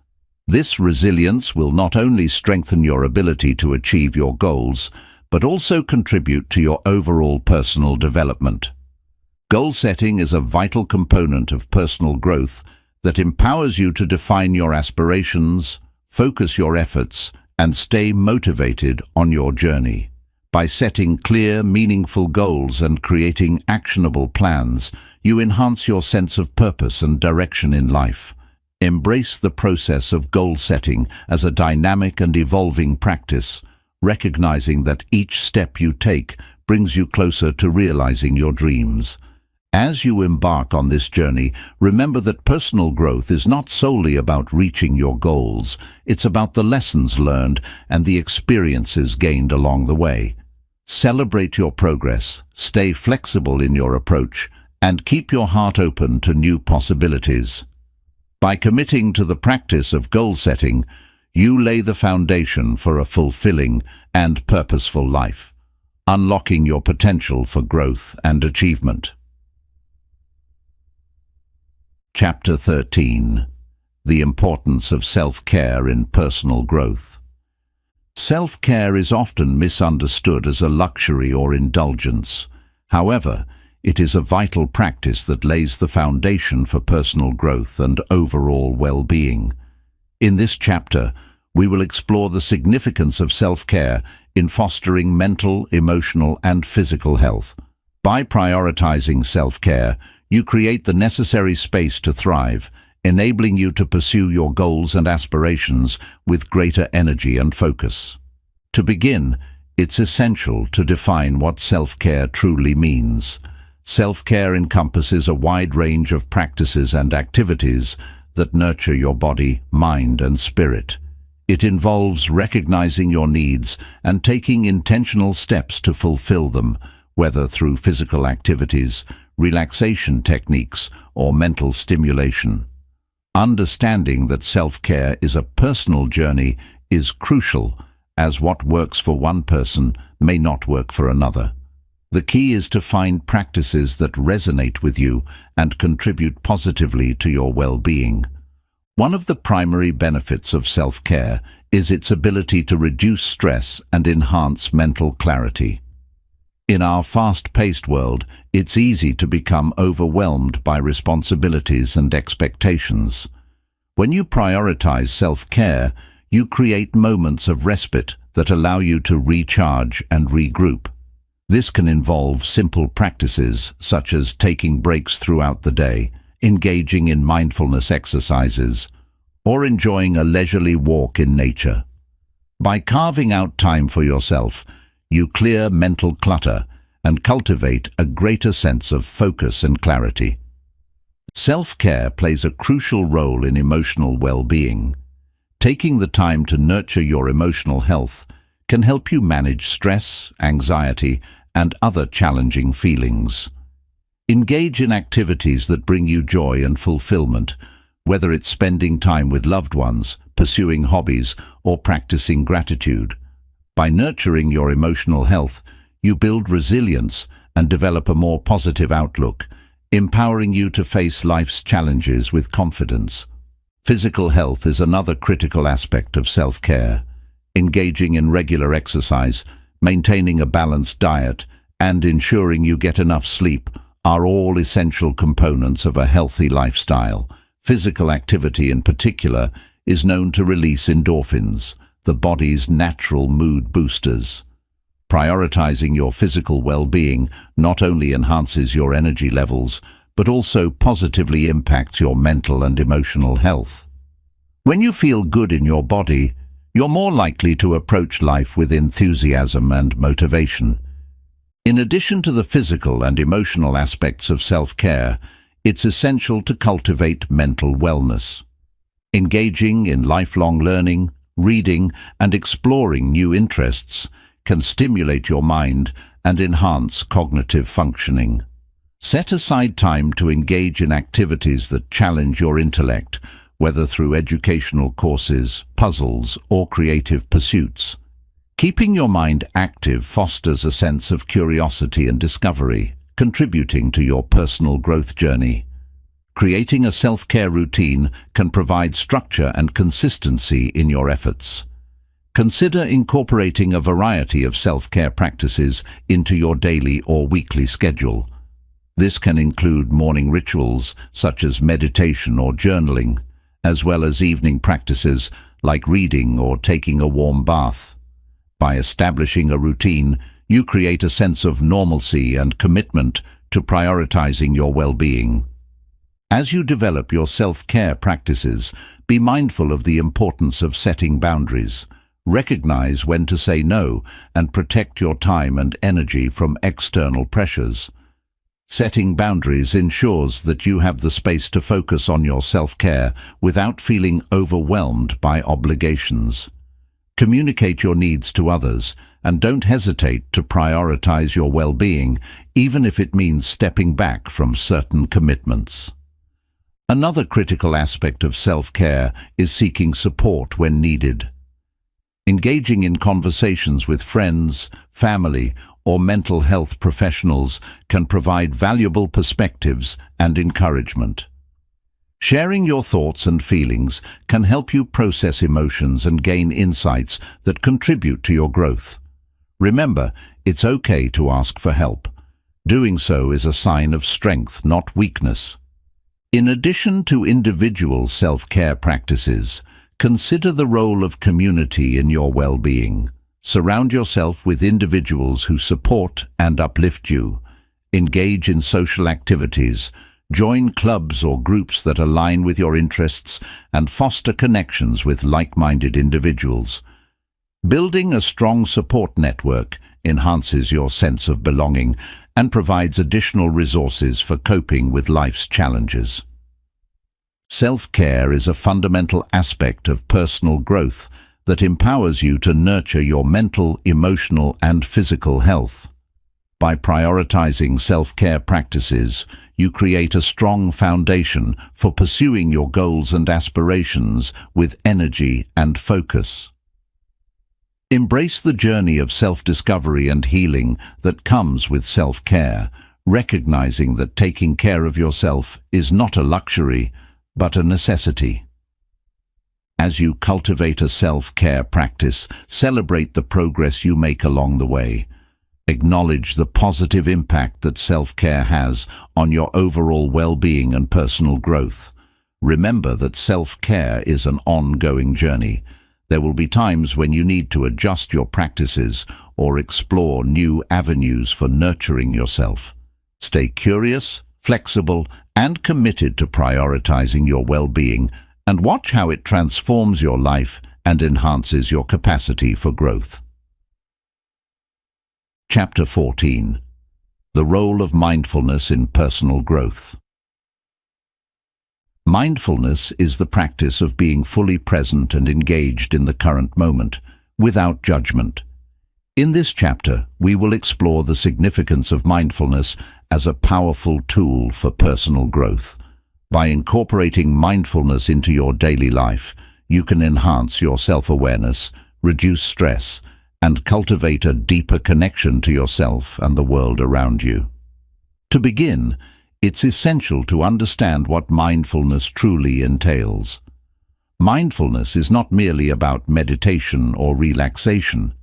This resilience will not only strengthen your ability to achieve your goals, but also contribute to your overall personal development. Goal setting is a vital component of personal growth that empowers you to define your aspirations, focus your efforts, and stay motivated on your journey. By setting clear, meaningful goals and creating actionable plans, you enhance your sense of purpose and direction in life. Embrace the process of goal setting as a dynamic and evolving practice, recognizing that each step you take brings you closer to realizing your dreams. As you embark on this journey, remember that personal growth is not solely about reaching your goals. It's about the lessons learned and the experiences gained along the way. Celebrate your progress, stay flexible in your approach, and keep your heart open to new possibilities. By committing to the practice of goal setting, you lay the foundation for a fulfilling and purposeful life, unlocking your potential for growth and achievement. Chapter 13. The Importance of Self-Care in Personal Growth. Self-care is often misunderstood as a luxury or indulgence. However, it is a vital practice that lays the foundation for personal growth and overall well-being. In this chapter, we will explore the significance of self-care in fostering mental, emotional, and physical health. By prioritizing self-care, you create the necessary space to thrive, enabling you to pursue your goals and aspirations with greater energy and focus. To begin, it's essential to define what self-care truly means. Self-care encompasses a wide range of practices and activities that nurture your body, mind, and spirit. It involves recognizing your needs and taking intentional steps to fulfill them, whether through physical activities, relaxation techniques, or mental stimulation. Understanding that self-care is a personal journey is crucial, as what works for one person may not work for another. The key is to find practices that resonate with you and contribute positively to your well-being. One of the primary benefits of self-care is its ability to reduce stress and enhance mental clarity. In our fast-paced world, it's easy to become overwhelmed by responsibilities and expectations. When you prioritize self-care, you create moments of respite that allow you to recharge and regroup. This can involve simple practices such as taking breaks throughout the day, engaging in mindfulness exercises, or enjoying a leisurely walk in nature. By carving out time for yourself, you clear mental clutter and cultivate a greater sense of focus and clarity. Self-care plays a crucial role in emotional well-being. Taking the time to nurture your emotional health can help you manage stress, anxiety, and other challenging feelings. Engage in activities that bring you joy and fulfillment, whether it's spending time with loved ones, pursuing hobbies, or practicing gratitude. By nurturing your emotional health, you build resilience and develop a more positive outlook, empowering you to face life's challenges with confidence. Physical health is another critical aspect of self-care. Engaging in regular exercise, maintaining a balanced diet, and ensuring you get enough sleep are all essential components of a healthy lifestyle. Physical activity in particular is known to release endorphins, the body's natural mood boosters. Prioritizing your physical well-being not only enhances your energy levels, but also positively impacts your mental and emotional health. When you feel good in your body, you're more likely to approach life with enthusiasm and motivation. In addition to the physical and emotional aspects of self-care, it's essential to cultivate mental wellness. Engaging in lifelong learning, reading, and exploring new interests can stimulate your mind and enhance cognitive functioning. Set aside time to engage in activities that challenge your intellect, whether through educational courses, puzzles, or creative pursuits. Keeping your mind active fosters a sense of curiosity and discovery, contributing to your personal growth journey. Creating a self-care routine can provide structure and consistency in your efforts. Consider incorporating a variety of self-care practices into your daily or weekly schedule. This can include morning rituals such as meditation or journaling, as well as evening practices like reading or taking a warm bath. By establishing a routine, you create a sense of normalcy and commitment to prioritizing your well-being. As you develop your self-care practices, be mindful of the importance of setting boundaries. Recognize when to say no and protect your time and energy from external pressures. Setting boundaries ensures that you have the space to focus on your self-care without feeling overwhelmed by obligations. Communicate your needs to others and don't hesitate to prioritize your well-being, even if it means stepping back from certain commitments. Another critical aspect of self-care is seeking support when needed. Engaging in conversations with friends, family, or mental health professionals can provide valuable perspectives and encouragement. Sharing your thoughts and feelings can help you process emotions and gain insights that contribute to your growth. Remember, it's okay to ask for help. Doing so is a sign of strength, not weakness. In addition to individual self-care practices, consider the role of community in your well-being. Surround yourself with individuals who support and uplift you. Engage in social activities. Join clubs or groups that align with your interests and foster connections with like-minded individuals. Building a strong support network enhances your sense of belonging and provides additional resources for coping with life's challenges. Self-care is a fundamental aspect of personal growth that empowers you to nurture your mental, emotional, and physical health. By prioritizing self-care practices, you create a strong foundation for pursuing your goals and aspirations with energy and focus. Embrace the journey of self-discovery and healing that comes with self-care, recognizing that taking care of yourself is not a luxury, but a necessity. As you cultivate a self-care practice, celebrate the progress you make along the way. Acknowledge the positive impact that self-care has on your overall well-being and personal growth. Remember that self-care is an ongoing journey. There will be times when you need to adjust your practices or explore new avenues for nurturing yourself. Stay curious, flexible, and committed to prioritizing your well-being, and watch how it transforms your life and enhances your capacity for growth. Chapter 14. The Role of Mindfulness in Personal Growth. Mindfulness is the practice of being fully present and engaged in the current moment, without judgment. In this chapter, we will explore the significance of mindfulness as a powerful tool for personal growth. By incorporating mindfulness into your daily life, you can enhance your self-awareness, reduce stress, and cultivate a deeper connection to yourself and the world around you. To begin, it's essential to understand what mindfulness truly entails. Mindfulness is not merely about meditation or relaxation.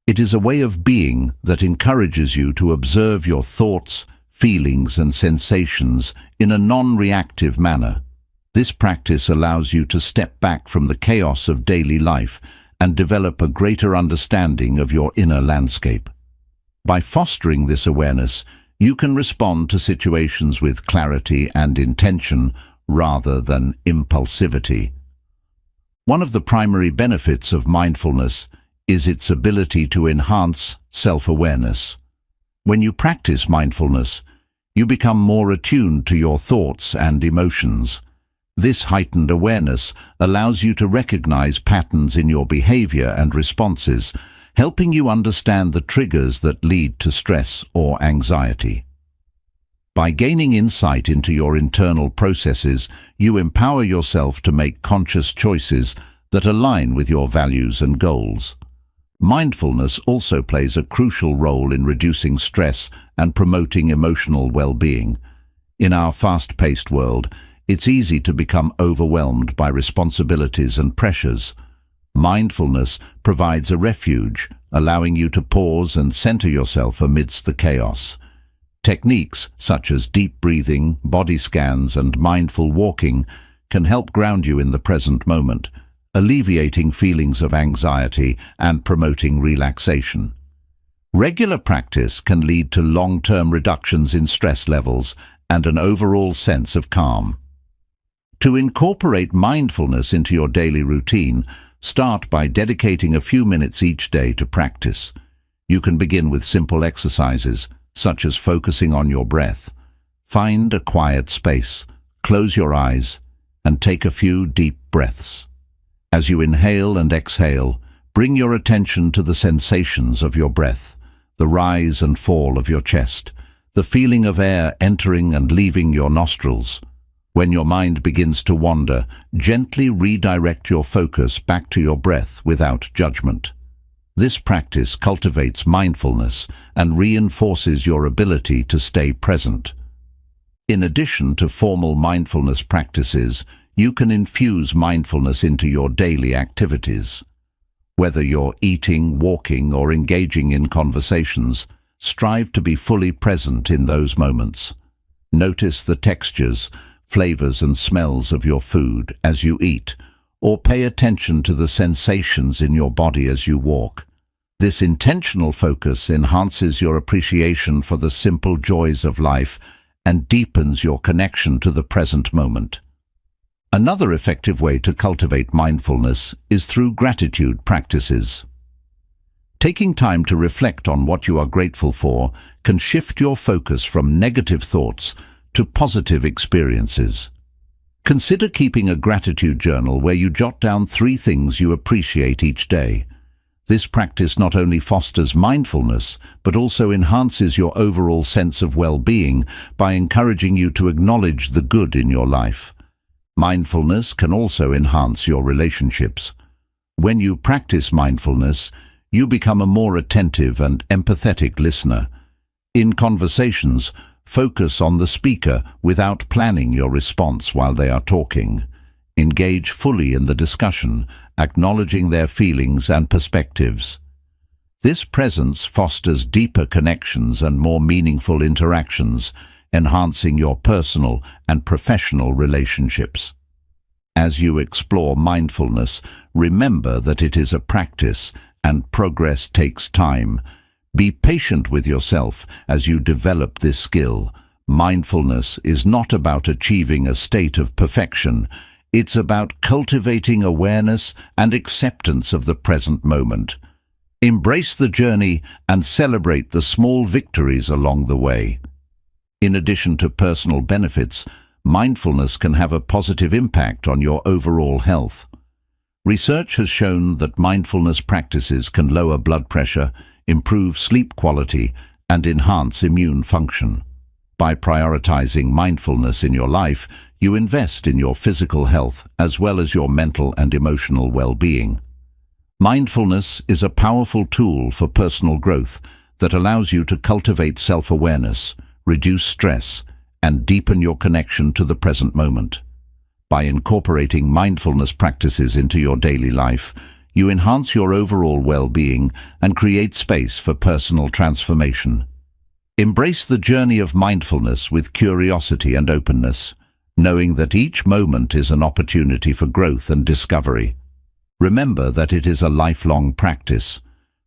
It is a way of being that encourages you to observe your thoughts, feelings, and sensations in a non-reactive manner. This practice allows you to step back from the chaos of daily life and develop a greater understanding of your inner landscape. By fostering this awareness, you can respond to situations with clarity and intention rather than impulsivity. One of the primary benefits of mindfulness is its ability to enhance self-awareness. When you practice mindfulness, you become more attuned to your thoughts and emotions. This heightened awareness allows you to recognize patterns in your behavior and responses, helping you understand the triggers that lead to stress or anxiety. By gaining insight into your internal processes, you empower yourself to make conscious choices that align with your values and goals. Mindfulness also plays a crucial role in reducing stress and promoting emotional well-being. In our fast-paced world, it's easy to become overwhelmed by responsibilities and pressures. Mindfulness provides a refuge, allowing you to pause and center yourself amidst the chaos. Techniques such as deep breathing, body scans, and mindful walking can help ground you in the present moment, alleviating feelings of anxiety and promoting relaxation. Regular practice can lead to long-term reductions in stress levels and an overall sense of calm. To incorporate mindfulness into your daily routine, start by dedicating a few minutes each day to practice. You can begin with simple exercises, such as focusing on your breath. Find a quiet space, close your eyes, and take a few deep breaths. As you inhale and exhale, bring your attention to the sensations of your breath, the rise and fall of your chest, the feeling of air entering and leaving your nostrils. When your mind begins to wander, gently redirect your focus back to your breath without judgment. This practice cultivates mindfulness and reinforces your ability to stay present. In addition to formal mindfulness practices, you can infuse mindfulness into your daily activities. Whether you're eating, walking, or engaging in conversations, strive to be fully present in those moments. Notice the textures, flavors, and smells of your food as you eat, or pay attention to the sensations in your body as you walk. This intentional focus enhances your appreciation for the simple joys of life and deepens your connection to the present moment. Another effective way to cultivate mindfulness is through gratitude practices. Taking time to reflect on what you are grateful for can shift your focus from negative thoughts to positive experiences. Consider keeping a gratitude journal where you jot down 3 things you appreciate each day. This practice not only fosters mindfulness, but also enhances your overall sense of well-being by encouraging you to acknowledge the good in your life. Mindfulness can also enhance your relationships. When you practice mindfulness, you become a more attentive and empathetic listener. In conversations, focus on the speaker without planning your response while they are talking. Engage fully in the discussion, acknowledging their feelings and perspectives. This presence fosters deeper connections and more meaningful interactions, enhancing your personal and professional relationships. As you explore mindfulness, remember that it is a practice and progress takes time. Be patient with yourself as you develop this skill. Mindfulness is not about achieving a state of perfection. It's about cultivating awareness and acceptance of the present moment. Embrace the journey and celebrate the small victories along the way. In addition to personal benefits, mindfulness can have a positive impact on your overall health. Research has shown that mindfulness practices can lower blood pressure, improve sleep quality, and enhance immune function. By prioritizing mindfulness in your life, you invest in your physical health as well as your mental and emotional well-being. Mindfulness is a powerful tool for personal growth that allows you to cultivate self-awareness, reduce stress, and deepen your connection to the present moment. By incorporating mindfulness practices into your daily life, you enhance your overall well-being and create space for personal transformation. Embrace the journey of mindfulness with curiosity and openness, knowing that each moment is an opportunity for growth and discovery. Remember that it is a lifelong practice.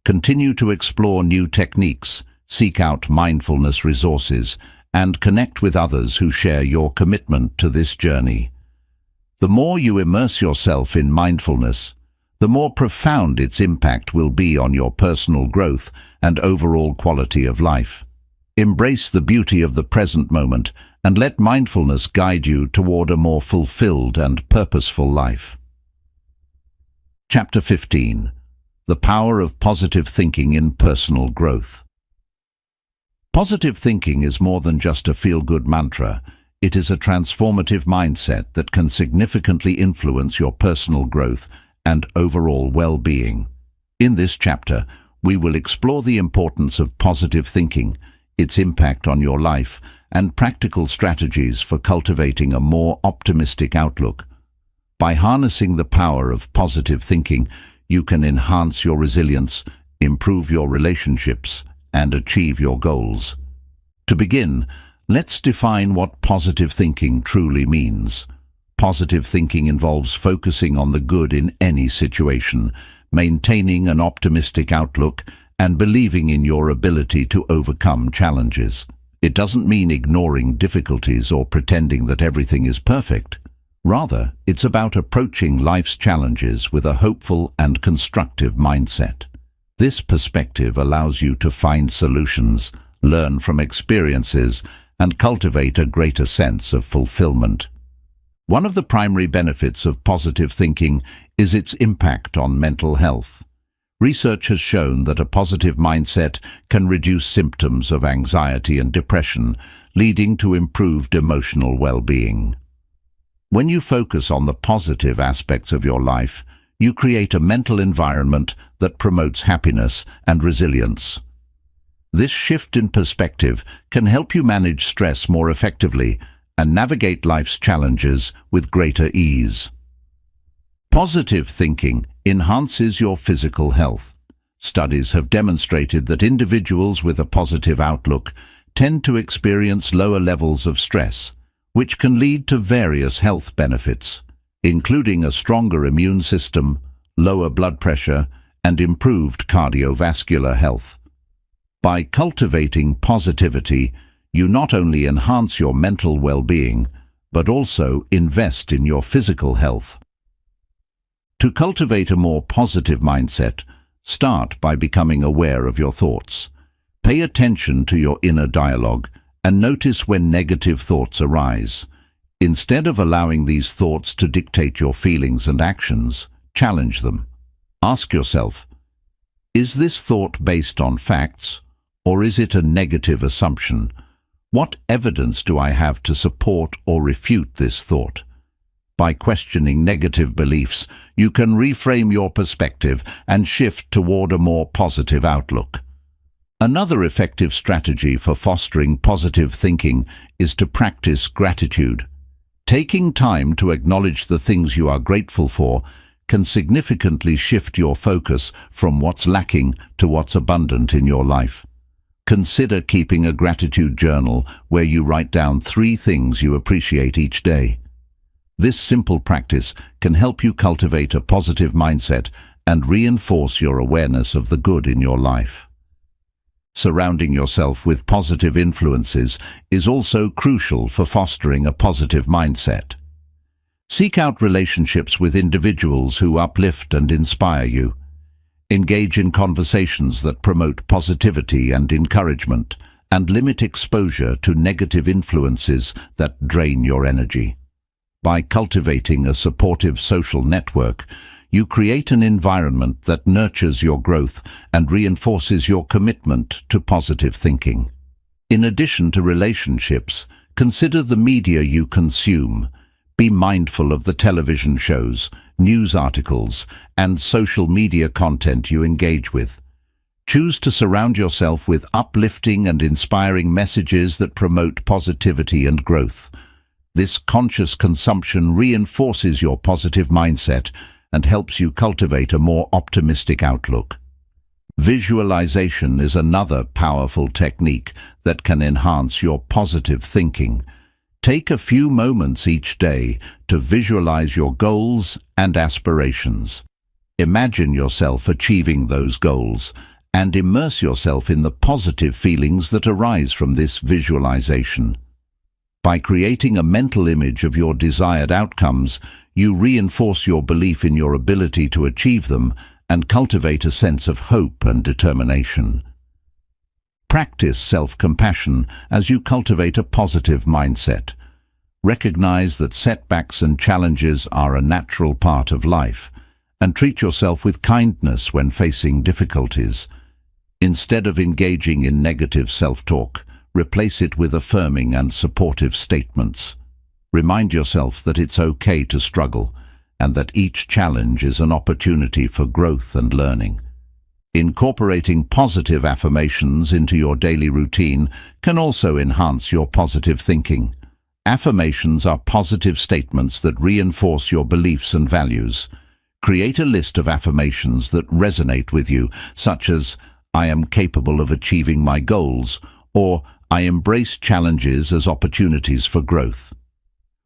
Continue to explore new techniques, seek out mindfulness resources, and connect with others who share your commitment to this journey. The more you immerse yourself in mindfulness, the more profound its impact will be on your personal growth and overall quality of life. Embrace the beauty of the present moment and let mindfulness guide you toward a more fulfilled and purposeful life. Chapter 15. The Power of Positive Thinking in Personal Growth. Positive thinking is more than just a feel-good mantra. It is a transformative mindset that can significantly influence your personal growth and overall well-being. In this chapter, we will explore the importance of positive thinking, its impact on your life, and practical strategies for cultivating a more optimistic outlook. By harnessing the power of positive thinking, you can enhance your resilience, improve your relationships, and achieve your goals. To begin, let's define what positive thinking truly means. Positive thinking involves focusing on the good in any situation, maintaining an optimistic outlook, and believing in your ability to overcome challenges. It doesn't mean ignoring difficulties or pretending that everything is perfect. Rather, it's about approaching life's challenges with a hopeful and constructive mindset. This perspective allows you to find solutions, learn from experiences, and cultivate a greater sense of fulfillment. One of the primary benefits of positive thinking is its impact on mental health. Research has shown that a positive mindset can reduce symptoms of anxiety and depression, leading to improved emotional well-being. When you focus on the positive aspects of your life, you create a mental environment that promotes happiness and resilience. This shift in perspective can help you manage stress more effectively and navigate life's challenges with greater ease. Positive thinking enhances your physical health. Studies have demonstrated that individuals with a positive outlook tend to experience lower levels of stress, which can lead to various health benefits, including a stronger immune system, lower blood pressure, and improved cardiovascular health. By cultivating positivity, you not only enhance your mental well-being, but also invest in your physical health. To cultivate a more positive mindset, start by becoming aware of your thoughts. Pay attention to your inner dialogue and notice when negative thoughts arise. Instead of allowing these thoughts to dictate your feelings and actions, challenge them. Ask yourself, is this thought based on facts, or is it a negative assumption? What evidence do I have to support or refute this thought? By questioning negative beliefs, you can reframe your perspective and shift toward a more positive outlook. Another effective strategy for fostering positive thinking is to practice gratitude. Taking time to acknowledge the things you are grateful for can significantly shift your focus from what's lacking to what's abundant in your life. Consider keeping a gratitude journal where you write down 3 things you appreciate each day. This simple practice can help you cultivate a positive mindset and reinforce your awareness of the good in your life. Surrounding yourself with positive influences is also crucial for fostering a positive mindset. Seek out relationships with individuals who uplift and inspire you. Engage in conversations that promote positivity and encouragement, and limit exposure to negative influences that drain your energy. By cultivating a supportive social network, you create an environment that nurtures your growth and reinforces your commitment to positive thinking. In addition to relationships, consider the media you consume. Be mindful of the television shows, news articles, and social media content you engage with. Choose to surround yourself with uplifting and inspiring messages that promote positivity and growth. This conscious consumption reinforces your positive mindset and helps you cultivate a more optimistic outlook. Visualization is another powerful technique that can enhance your positive thinking. Take a few moments each day to visualize your goals and aspirations. Imagine yourself achieving those goals and immerse yourself in the positive feelings that arise from this visualization. By creating a mental image of your desired outcomes, you reinforce your belief in your ability to achieve them and cultivate a sense of hope and determination. Practice self-compassion as you cultivate a positive mindset. Recognize that setbacks and challenges are a natural part of life, and treat yourself with kindness when facing difficulties. Instead of engaging in negative self-talk, replace it with affirming and supportive statements. Remind yourself that it's okay to struggle, and that each challenge is an opportunity for growth and learning. Incorporating positive affirmations into your daily routine can also enhance your positive thinking. Affirmations are positive statements that reinforce your beliefs and values. Create a list of affirmations that resonate with you, such as, "I am capable of achieving my goals," or "I embrace challenges as opportunities for growth."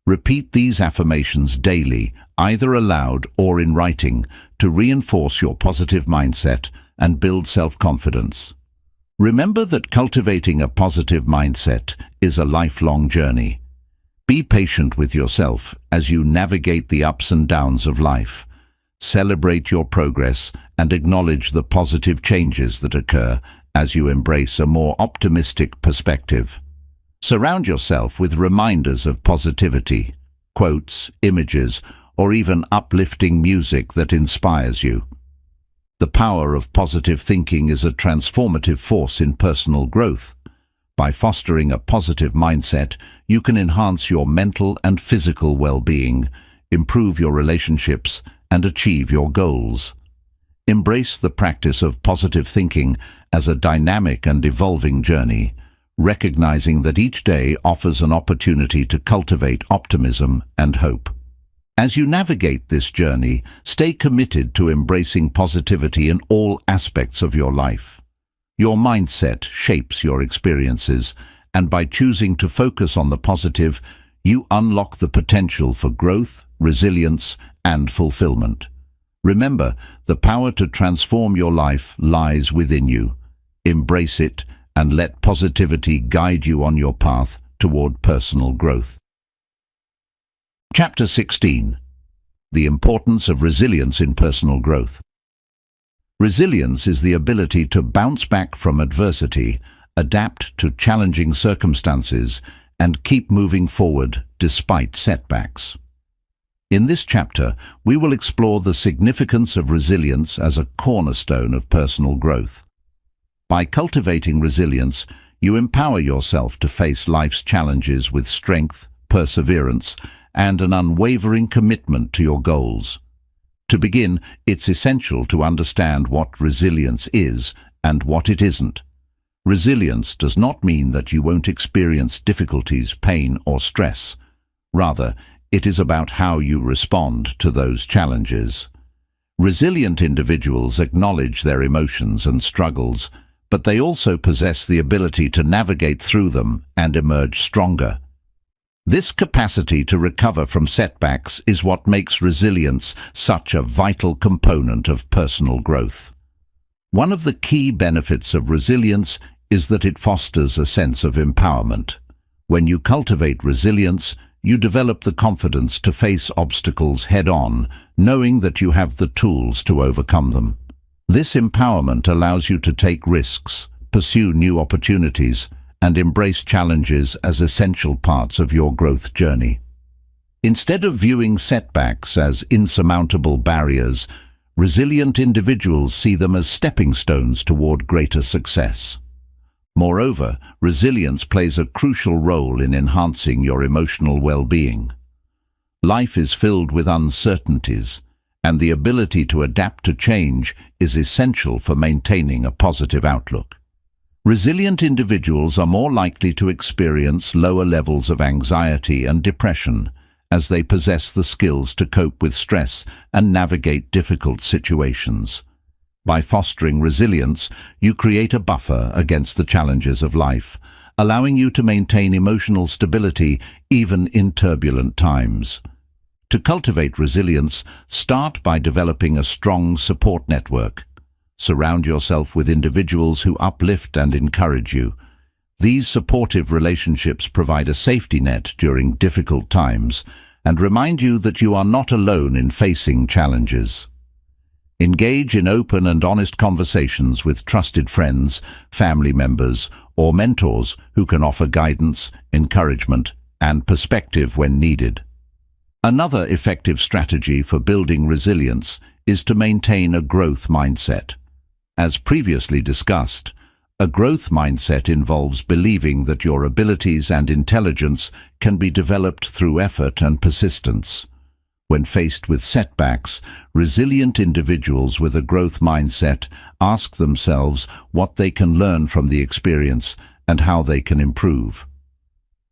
Repeat these affirmations daily, either aloud or in writing, to reinforce your positive mindset and build self-confidence. Remember that cultivating a positive mindset is a lifelong journey. Be patient with yourself as you navigate the ups and downs of life. Celebrate your progress and acknowledge the positive changes that occur as you embrace a more optimistic perspective. Surround yourself with reminders of positivity, quotes, images, or even uplifting music that inspires you. The power of positive thinking is a transformative force in personal growth. By fostering a positive mindset, you can enhance your mental and physical well-being, improve your relationships, and achieve your goals. Embrace the practice of positive thinking as a dynamic and evolving journey, recognizing that each day offers an opportunity to cultivate optimism and hope. As you navigate this journey, stay committed to embracing positivity in all aspects of your life. Your mindset shapes your experiences, and by choosing to focus on the positive, you unlock the potential for growth, resilience, and fulfillment. Remember, the power to transform your life lies within you. Embrace it and let positivity guide you on your path toward personal growth. Chapter 16. The importance of resilience in personal growth. Resilience is the ability to bounce back from adversity, adapt to challenging circumstances, and keep moving forward despite setbacks. In this chapter, we will explore the significance of resilience as a cornerstone of personal growth. By cultivating resilience, you empower yourself to face life's challenges with strength, perseverance, and an unwavering commitment to your goals. To begin, it's essential to understand what resilience is and what it isn't. Resilience does not mean that you won't experience difficulties, pain, or stress. Rather, it is about how you respond to those challenges. Resilient individuals acknowledge their emotions and struggles, but they also possess the ability to navigate through them and emerge stronger. This capacity to recover from setbacks is what makes resilience such a vital component of personal growth. One of the key benefits of resilience is that it fosters a sense of empowerment. When you cultivate resilience, you develop the confidence to face obstacles head-on, knowing that you have the tools to overcome them. This empowerment allows you to take risks, pursue new opportunities, and embrace challenges as essential parts of your growth journey. Instead of viewing setbacks as insurmountable barriers, resilient individuals see them as stepping stones toward greater success. Moreover, resilience plays a crucial role in enhancing your emotional well-being. Life is filled with uncertainties, and the ability to adapt to change is essential for maintaining a positive outlook. Resilient individuals are more likely to experience lower levels of anxiety and depression, as they possess the skills to cope with stress and navigate difficult situations. By fostering resilience, you create a buffer against the challenges of life, allowing you to maintain emotional stability even in turbulent times. To cultivate resilience, start by developing a strong support network. Surround yourself with individuals who uplift and encourage you. These supportive relationships provide a safety net during difficult times and remind you that you are not alone in facing challenges. Engage in open and honest conversations with trusted friends, family members, or mentors who can offer guidance, encouragement, and perspective when needed. Another effective strategy for building resilience is to maintain a growth mindset. As previously discussed, a growth mindset involves believing that your abilities and intelligence can be developed through effort and persistence. When faced with setbacks, resilient individuals with a growth mindset ask themselves what they can learn from the experience and how they can improve.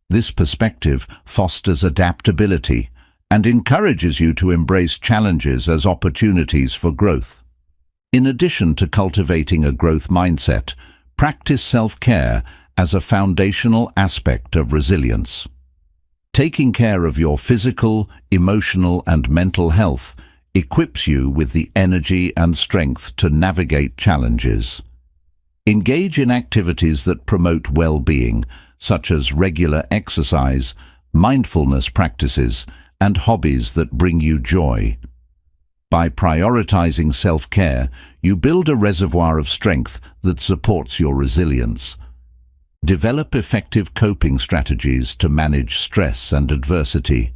This perspective fosters adaptability and encourages you to embrace challenges as opportunities for growth. In addition to cultivating a growth mindset, practice self-care as a foundational aspect of resilience. Taking care of your physical, emotional, and mental health equips you with the energy and strength to navigate challenges. Engage in activities that promote well-being, such as regular exercise, mindfulness practices, and hobbies that bring you joy. By prioritizing self-care, you build a reservoir of strength that supports your resilience. Develop effective coping strategies to manage stress and adversity.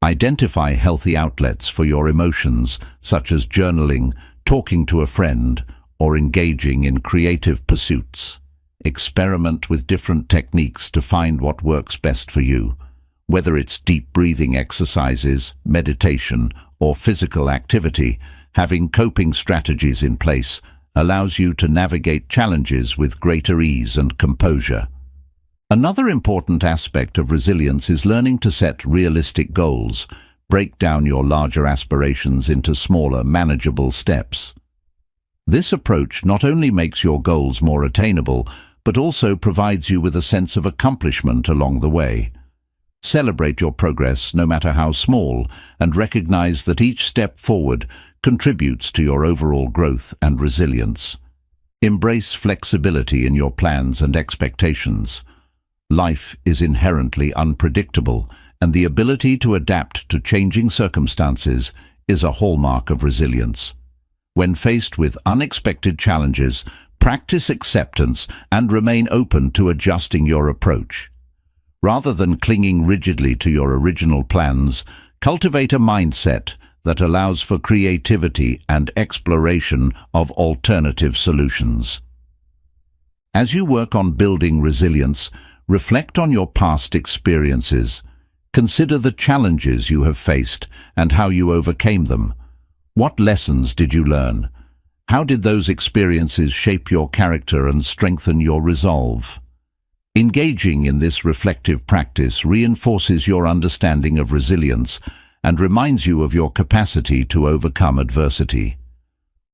Identify healthy outlets for your emotions, such as journaling, talking to a friend, or engaging in creative pursuits. Experiment with different techniques to find what works best for you. Whether it's deep breathing exercises, meditation, or physical activity, Having coping strategies in place allows you to navigate challenges with greater ease and composure. Another important aspect of resilience is learning to set realistic goals. Break down your larger aspirations into smaller, manageable steps. This approach not only makes your goals more attainable, but also provides you with a sense of accomplishment along the way. Celebrate your progress, no matter how small, and recognize that each step forward contributes to your overall growth and resilience. Embrace flexibility in your plans and expectations. Life is inherently unpredictable, and the ability to adapt to changing circumstances is a hallmark of resilience. When faced with unexpected challenges, practice acceptance and remain open to adjusting your approach. Rather than clinging rigidly to your original plans, cultivate a mindset that allows for creativity and exploration of alternative solutions. As you work on building resilience, reflect on your past experiences. Consider the challenges you have faced and how you overcame them. What lessons did you learn? How did those experiences shape your character and strengthen your resolve? Engaging in this reflective practice reinforces your understanding of resilience and reminds you of your capacity to overcome adversity.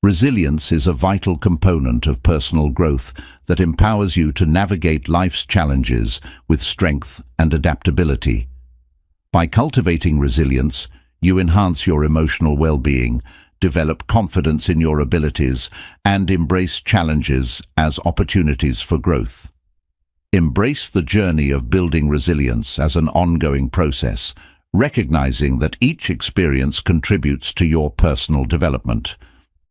Resilience is a vital component of personal growth that empowers you to navigate life's challenges with strength and adaptability. By cultivating resilience, you enhance your emotional well-being, develop confidence in your abilities, and embrace challenges as opportunities for growth. Embrace the journey of building resilience as an ongoing process, recognizing that each experience contributes to your personal development.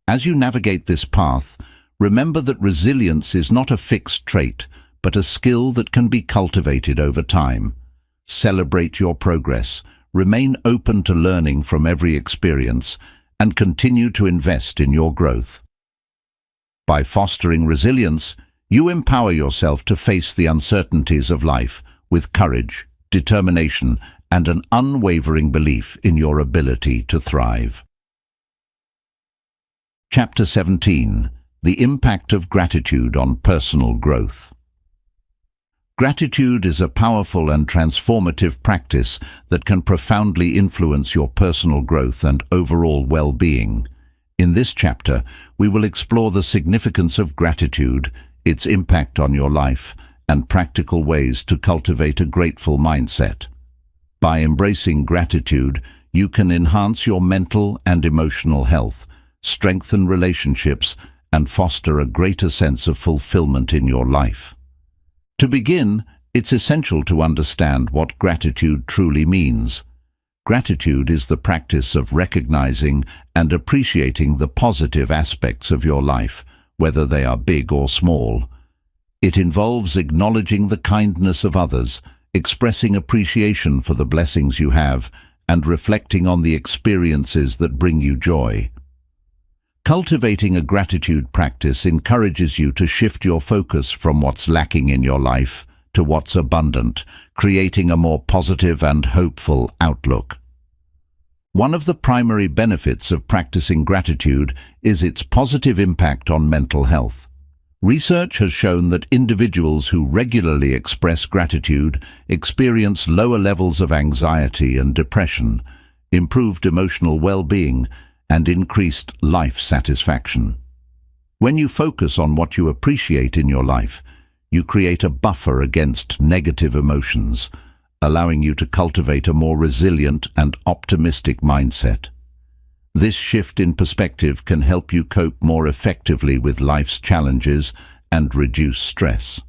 As you navigate this path, remember that resilience is not a fixed trait, but a skill that can be cultivated over time. Celebrate your progress, remain open to learning from every experience, and continue to invest in your growth. By fostering resilience, you empower yourself to face the uncertainties of life with courage, determination, and an unwavering belief in your ability to thrive. Chapter 17. The Impact of Gratitude on Personal Growth. Gratitude is a powerful and transformative practice that can profoundly influence your personal growth and overall well-being. In this chapter, we will explore the significance of gratitude, its impact on your life, and practical ways to cultivate a grateful mindset. By embracing gratitude, you can enhance your mental and emotional health, strengthen relationships, and foster a greater sense of fulfillment in your life. To begin, it's essential to understand what gratitude truly means. Gratitude is the practice of recognizing and appreciating the positive aspects of your life, whether they are big or small. It involves acknowledging the kindness of others, expressing appreciation for the blessings you have, and reflecting on the experiences that bring you joy. Cultivating a gratitude practice encourages you to shift your focus from what's lacking in your life to what's abundant, creating a more positive and hopeful outlook. One of the primary benefits of practicing gratitude is its positive impact on mental health. Research has shown that individuals who regularly express gratitude experience lower levels of anxiety and depression, improved emotional well-being, and increased life satisfaction. When you focus on what you appreciate in your life, you create a buffer against negative emotions, allowing you to cultivate a more resilient and optimistic mindset. This shift in perspective can help you cope more effectively with life's challenges and reduce stress.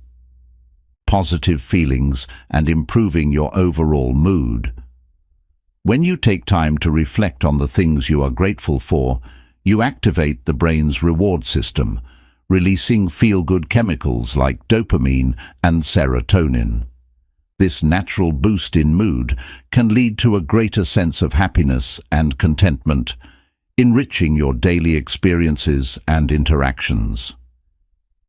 Positive feelings and improving your overall mood. When you take time to reflect on the things you are grateful for, you activate the brain's reward system, releasing feel-good chemicals like dopamine and serotonin. This natural boost in mood can lead to a greater sense of happiness and contentment, enriching your daily experiences and interactions.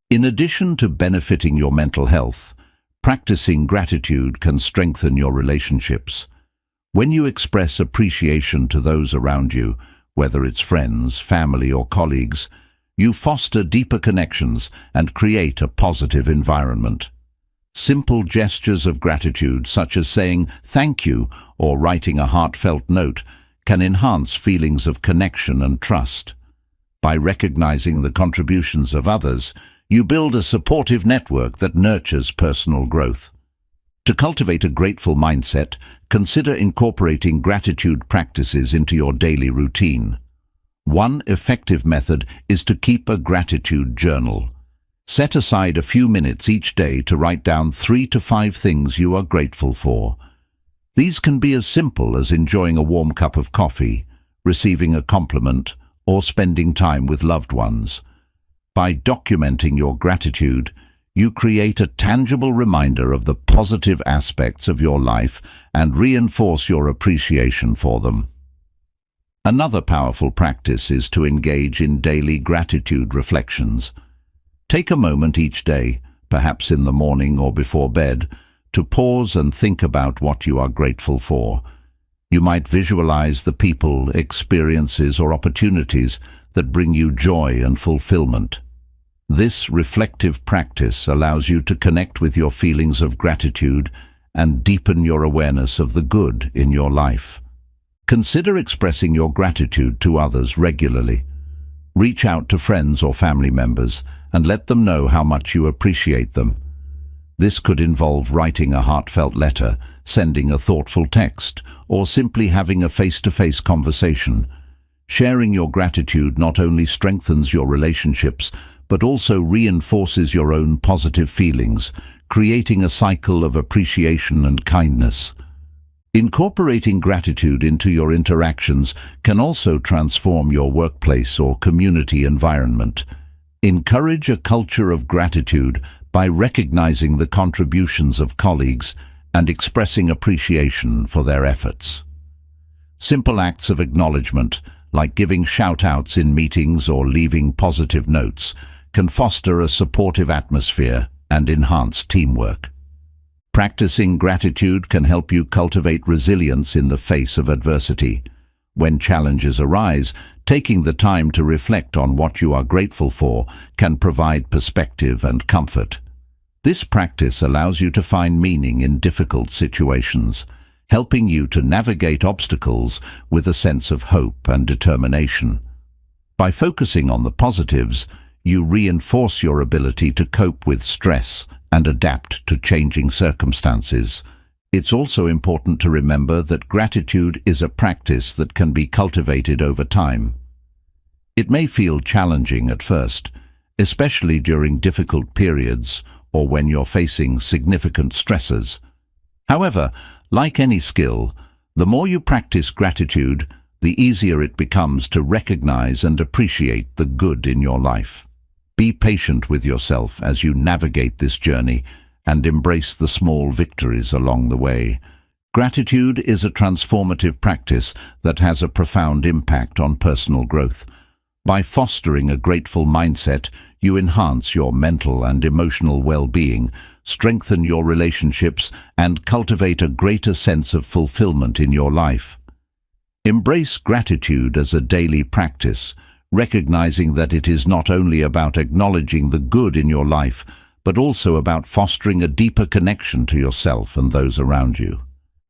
In addition to benefiting your mental health, practicing gratitude can strengthen your relationships. When you express appreciation to those around you, whether it's friends, family, or colleagues, you foster deeper connections and create a positive environment. Simple gestures of gratitude, such as saying thank you or writing a heartfelt note, can enhance feelings of connection and trust. By recognizing the contributions of others, you build a supportive network that nurtures personal growth. To cultivate a grateful mindset, consider incorporating gratitude practices into your daily routine. One effective method is to keep a gratitude journal. Set aside a few minutes each day to write down 3 to 5 things you are grateful for. These can be as simple as enjoying a warm cup of coffee, receiving a compliment, or spending time with loved ones. By documenting your gratitude, you create a tangible reminder of the positive aspects of your life and reinforce your appreciation for them. Another powerful practice is to engage in daily gratitude reflections. Take a moment each day, perhaps in the morning or before bed, to pause and think about what you are grateful for. You might visualize the people, experiences, or opportunities that bring you joy and fulfillment. This reflective practice allows you to connect with your feelings of gratitude and deepen your awareness of the good in your life. Consider expressing your gratitude to others regularly. Reach out to friends or family members and let them know how much you appreciate them. This could involve writing a heartfelt letter, sending a thoughtful text, or simply having a face-to-face conversation. Sharing your gratitude not only strengthens your relationships, but also reinforces your own positive feelings, creating a cycle of appreciation and kindness. Incorporating gratitude into your interactions can also transform your workplace or community environment. Encourage a culture of gratitude by recognizing the contributions of colleagues and expressing appreciation for their efforts. Simple acts of acknowledgement, like giving shout-outs in meetings or leaving positive notes, can foster a supportive atmosphere and enhance teamwork. Practicing gratitude can help you cultivate resilience in the face of adversity. When challenges arise, taking the time to reflect on what you are grateful for can provide perspective and comfort. This practice allows you to find meaning in difficult situations, helping you to navigate obstacles with a sense of hope and determination. By focusing on the positives, you reinforce your ability to cope with stress and adapt to changing circumstances. It's also important to remember that gratitude is a practice that can be cultivated over time. It may feel challenging at first, especially during difficult periods or when you're facing significant stresses. However, like any skill, the more you practice gratitude, the easier it becomes to recognize and appreciate the good in your life. Be patient with yourself as you navigate this journey and embrace the small victories along the way. Gratitude is a transformative practice that has a profound impact on personal growth. By fostering a grateful mindset, you enhance your mental and emotional well-being, strengthen your relationships, and cultivate a greater sense of fulfillment in your life. Embrace gratitude as a daily practice, recognizing that it is not only about acknowledging the good in your life, but also about fostering a deeper connection to yourself and those around you.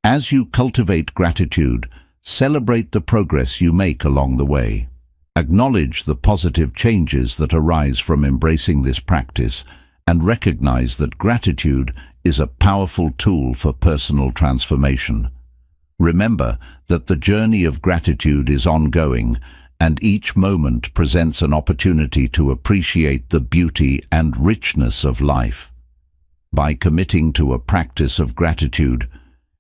As you cultivate gratitude, celebrate the progress you make along the way. Acknowledge the positive changes that arise from embracing this practice and recognize that gratitude is a powerful tool for personal transformation. Remember that the journey of gratitude is ongoing, and each moment presents an opportunity to appreciate the beauty and richness of life. By committing to a practice of gratitude,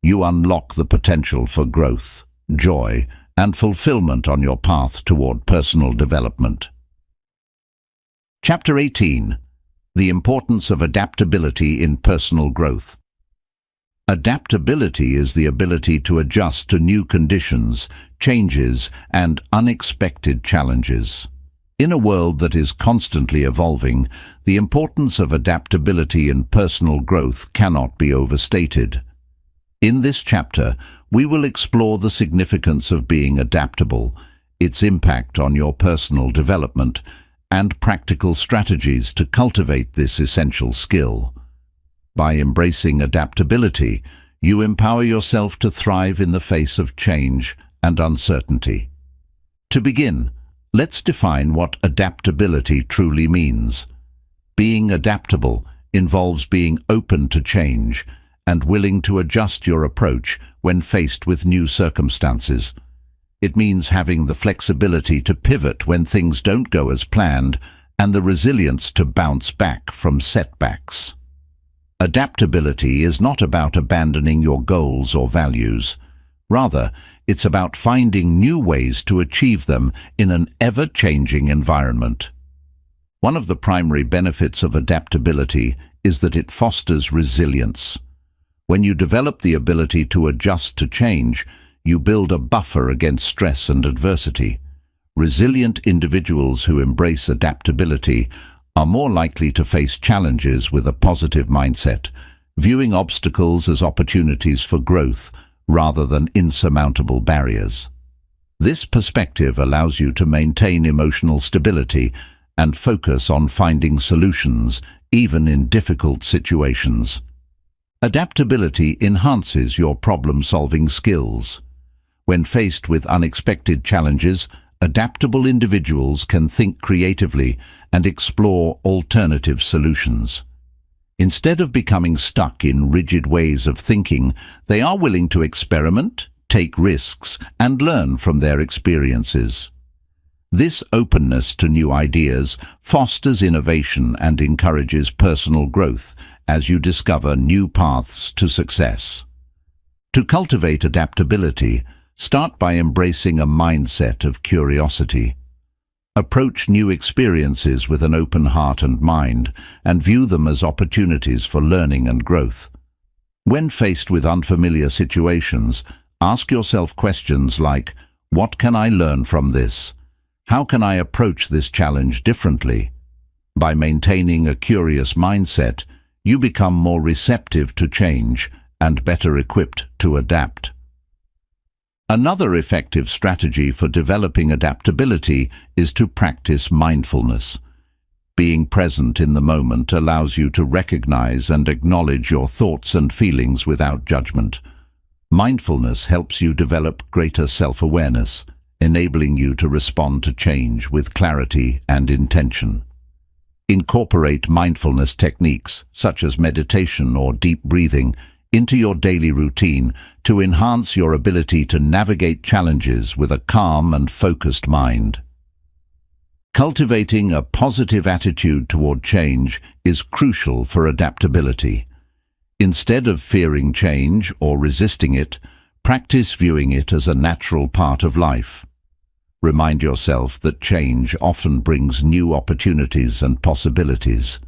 you unlock the potential for growth, joy, and fulfillment on your path toward personal development. Chapter 18. The importance of adaptability in personal growth. Adaptability is the ability to adjust to new conditions, changes, and unexpected challenges. In a world that is constantly evolving, the importance of adaptability in personal growth cannot be overstated. In this chapter, we will explore the significance of being adaptable, its impact on your personal development, and practical strategies to cultivate this essential skill. By embracing adaptability, you empower yourself to thrive in the face of change and uncertainty. To begin, let's define what adaptability truly means. Being adaptable involves being open to change and willing to adjust your approach when faced with new circumstances. It means having the flexibility to pivot when things don't go as planned and the resilience to bounce back from setbacks. Adaptability is not about abandoning your goals or values. Rather, it's about finding new ways to achieve them in an ever-changing environment. One of the primary benefits of adaptability is that it fosters resilience. When you develop the ability to adjust to change, you build a buffer against stress and adversity. Resilient individuals who embrace adaptability are more likely to face challenges with a positive mindset, viewing obstacles as opportunities for growth rather than insurmountable barriers. This perspective allows you to maintain emotional stability and focus on finding solutions, even in difficult situations. Adaptability enhances your problem-solving skills. When faced with unexpected challenges, adaptable individuals can think creatively and explore alternative solutions. Instead of becoming stuck in rigid ways of thinking, they are willing to experiment, take risks, and learn from their experiences. This openness to new ideas fosters innovation and encourages personal growth as you discover new paths to success. To cultivate adaptability, start by embracing a mindset of curiosity. Approach new experiences with an open heart and mind, and view them as opportunities for learning and growth. When faced with unfamiliar situations, ask yourself questions like, what can I learn from this? How can I approach this challenge differently? By maintaining a curious mindset, you become more receptive to change and better equipped to adapt. Another effective strategy for developing adaptability is to practice mindfulness. Being present in the moment allows you to recognize and acknowledge your thoughts and feelings without judgment. Mindfulness helps you develop greater self-awareness, enabling you to respond to change with clarity and intention. Incorporate mindfulness techniques, such as meditation or deep breathing, into your daily routine to enhance your ability to navigate challenges with a calm and focused mind. Cultivating a positive attitude toward change is crucial for adaptability. Instead of fearing change or resisting it, practice viewing it as a natural part of life. Remind yourself that change often brings new opportunities and possibilities.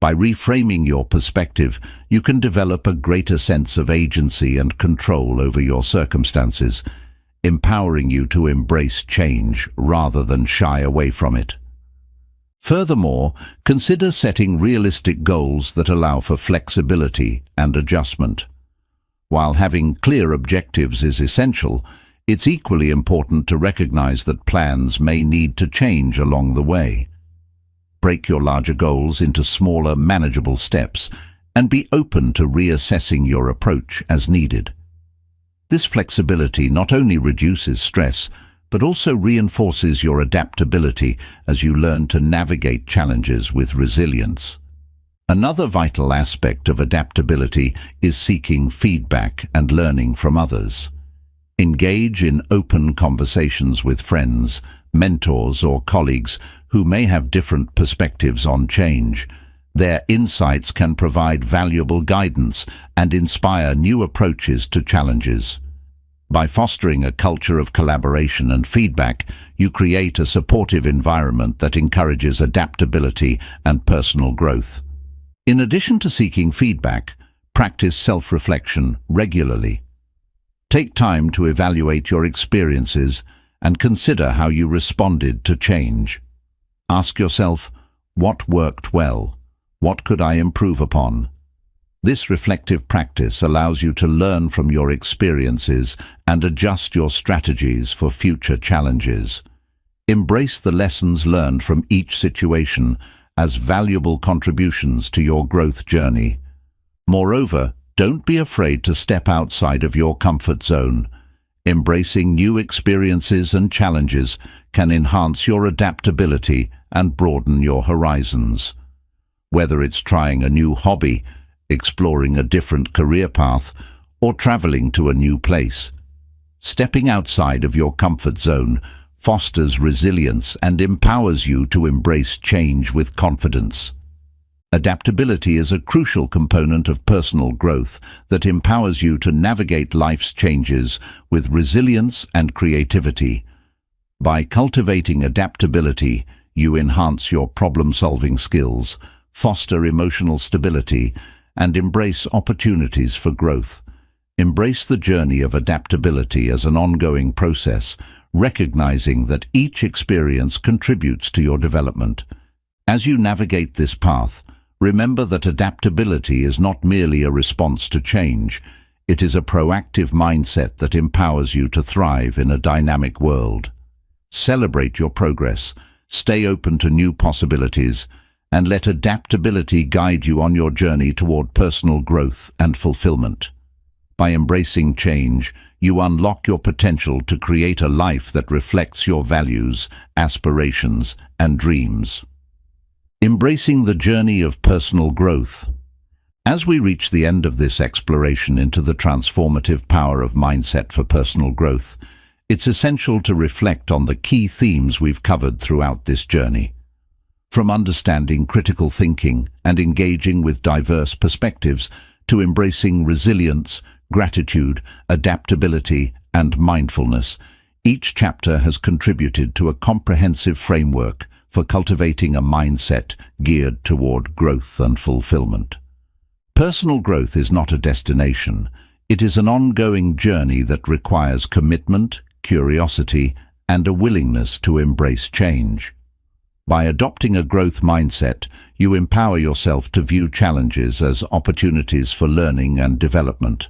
By reframing your perspective, you can develop a greater sense of agency and control over your circumstances, empowering you to embrace change rather than shy away from it. Furthermore, consider setting realistic goals that allow for flexibility and adjustment. While having clear objectives is essential, it's equally important to recognize that plans may need to change along the way. Break your larger goals into smaller, manageable steps, and be open to reassessing your approach as needed. This flexibility not only reduces stress, but also reinforces your adaptability as you learn to navigate challenges with resilience. Another vital aspect of adaptability is seeking feedback and learning from others. Engage in open conversations with friends, mentors, or colleagues who may have different perspectives on change. Their insights can provide valuable guidance and inspire new approaches to challenges. By fostering a culture of collaboration and feedback, you create a supportive environment that encourages adaptability and personal growth. In addition to seeking feedback, practice self-reflection regularly. Take time to evaluate your experiences and consider how you responded to change. Ask yourself, what worked well? What could I improve upon? This reflective practice allows you to learn from your experiences and adjust your strategies for future challenges. Embrace the lessons learned from each situation as valuable contributions to your growth journey. Moreover, don't be afraid to step outside of your comfort zone. Embracing new experiences and challenges can enhance your adaptability and broaden your horizons. Whether it's trying a new hobby, exploring a different career path, or traveling to a new place, stepping outside of your comfort zone fosters resilience and empowers you to embrace change with confidence. Adaptability is a crucial component of personal growth that empowers you to navigate life's changes with resilience and creativity. By cultivating adaptability, you enhance your problem-solving skills, foster emotional stability, and embrace opportunities for growth. Embrace the journey of adaptability as an ongoing process, recognizing that each experience contributes to your development. As you navigate this path, remember that adaptability is not merely a response to change. It is a proactive mindset that empowers you to thrive in a dynamic world. Celebrate your progress, stay open to new possibilities, and let adaptability guide you on your journey toward personal growth and fulfillment. By embracing change, you unlock your potential to create a life that reflects your values, aspirations, and dreams. Embracing the journey of personal growth. As we reach the end of this exploration into the transformative power of mindset for personal growth, it's essential to reflect on the key themes we've covered throughout this journey. From understanding critical thinking and engaging with diverse perspectives to embracing resilience, gratitude, adaptability, and mindfulness, each chapter has contributed to a comprehensive framework for cultivating a mindset geared toward growth and fulfillment. Personal growth is not a destination. It is an ongoing journey that requires commitment, curiosity, and a willingness to embrace change. By adopting a growth mindset, you empower yourself to view challenges as opportunities for learning and development.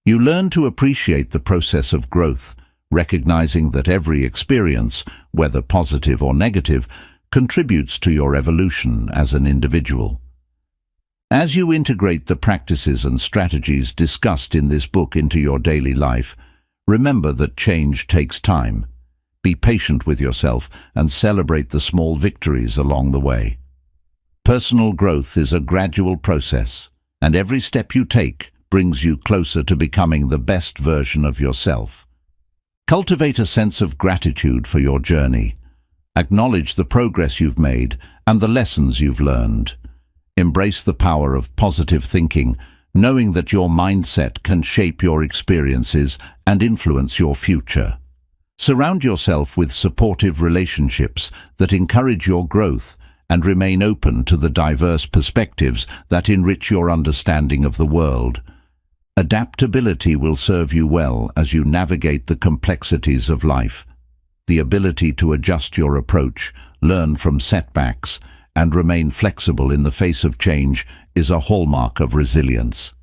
You learn to appreciate the process of growth, recognizing that every experience, whether positive or negative, contributes to your evolution as an individual. As you integrate the practices and strategies discussed in this book into your daily life, remember that change takes time. Be patient with yourself and celebrate the small victories along the way. Personal growth is a gradual process, and every step you take brings you closer to becoming the best version of yourself. Cultivate a sense of gratitude for your journey. Acknowledge the progress you've made and the lessons you've learned. Embrace the power of positive thinking, knowing that your mindset can shape your experiences and influence your future. Surround yourself with supportive relationships that encourage your growth and remain open to the diverse perspectives that enrich your understanding of the world. Adaptability will serve you well as you navigate the complexities of life. The ability to adjust your approach, learn from setbacks, and remain flexible in the face of change is a hallmark of resilience.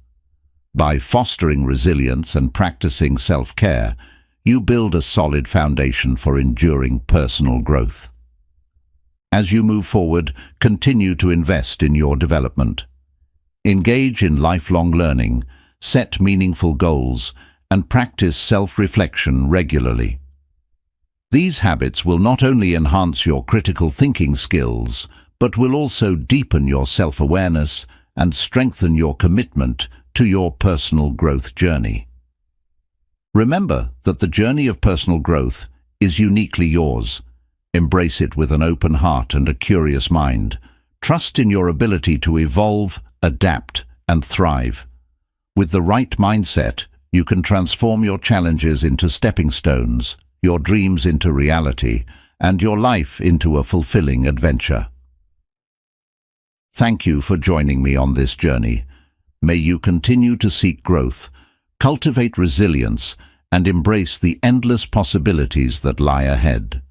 By fostering resilience and practicing self-care, you build a solid foundation for enduring personal growth. As you move forward, continue to invest in your development. Engage in lifelong learning, set meaningful goals, and practice self-reflection regularly. These habits will not only enhance your critical thinking skills, but will also deepen your self-awareness and strengthen your commitment to your personal growth journey. Remember that the journey of personal growth is uniquely yours. Embrace it with an open heart and a curious mind. Trust in your ability to evolve, adapt, and thrive. With the right mindset, you can transform your challenges into stepping stones, your dreams into reality, and your life into a fulfilling adventure. Thank you for joining me on this journey. May you continue to seek growth, cultivate resilience, and embrace the endless possibilities that lie ahead.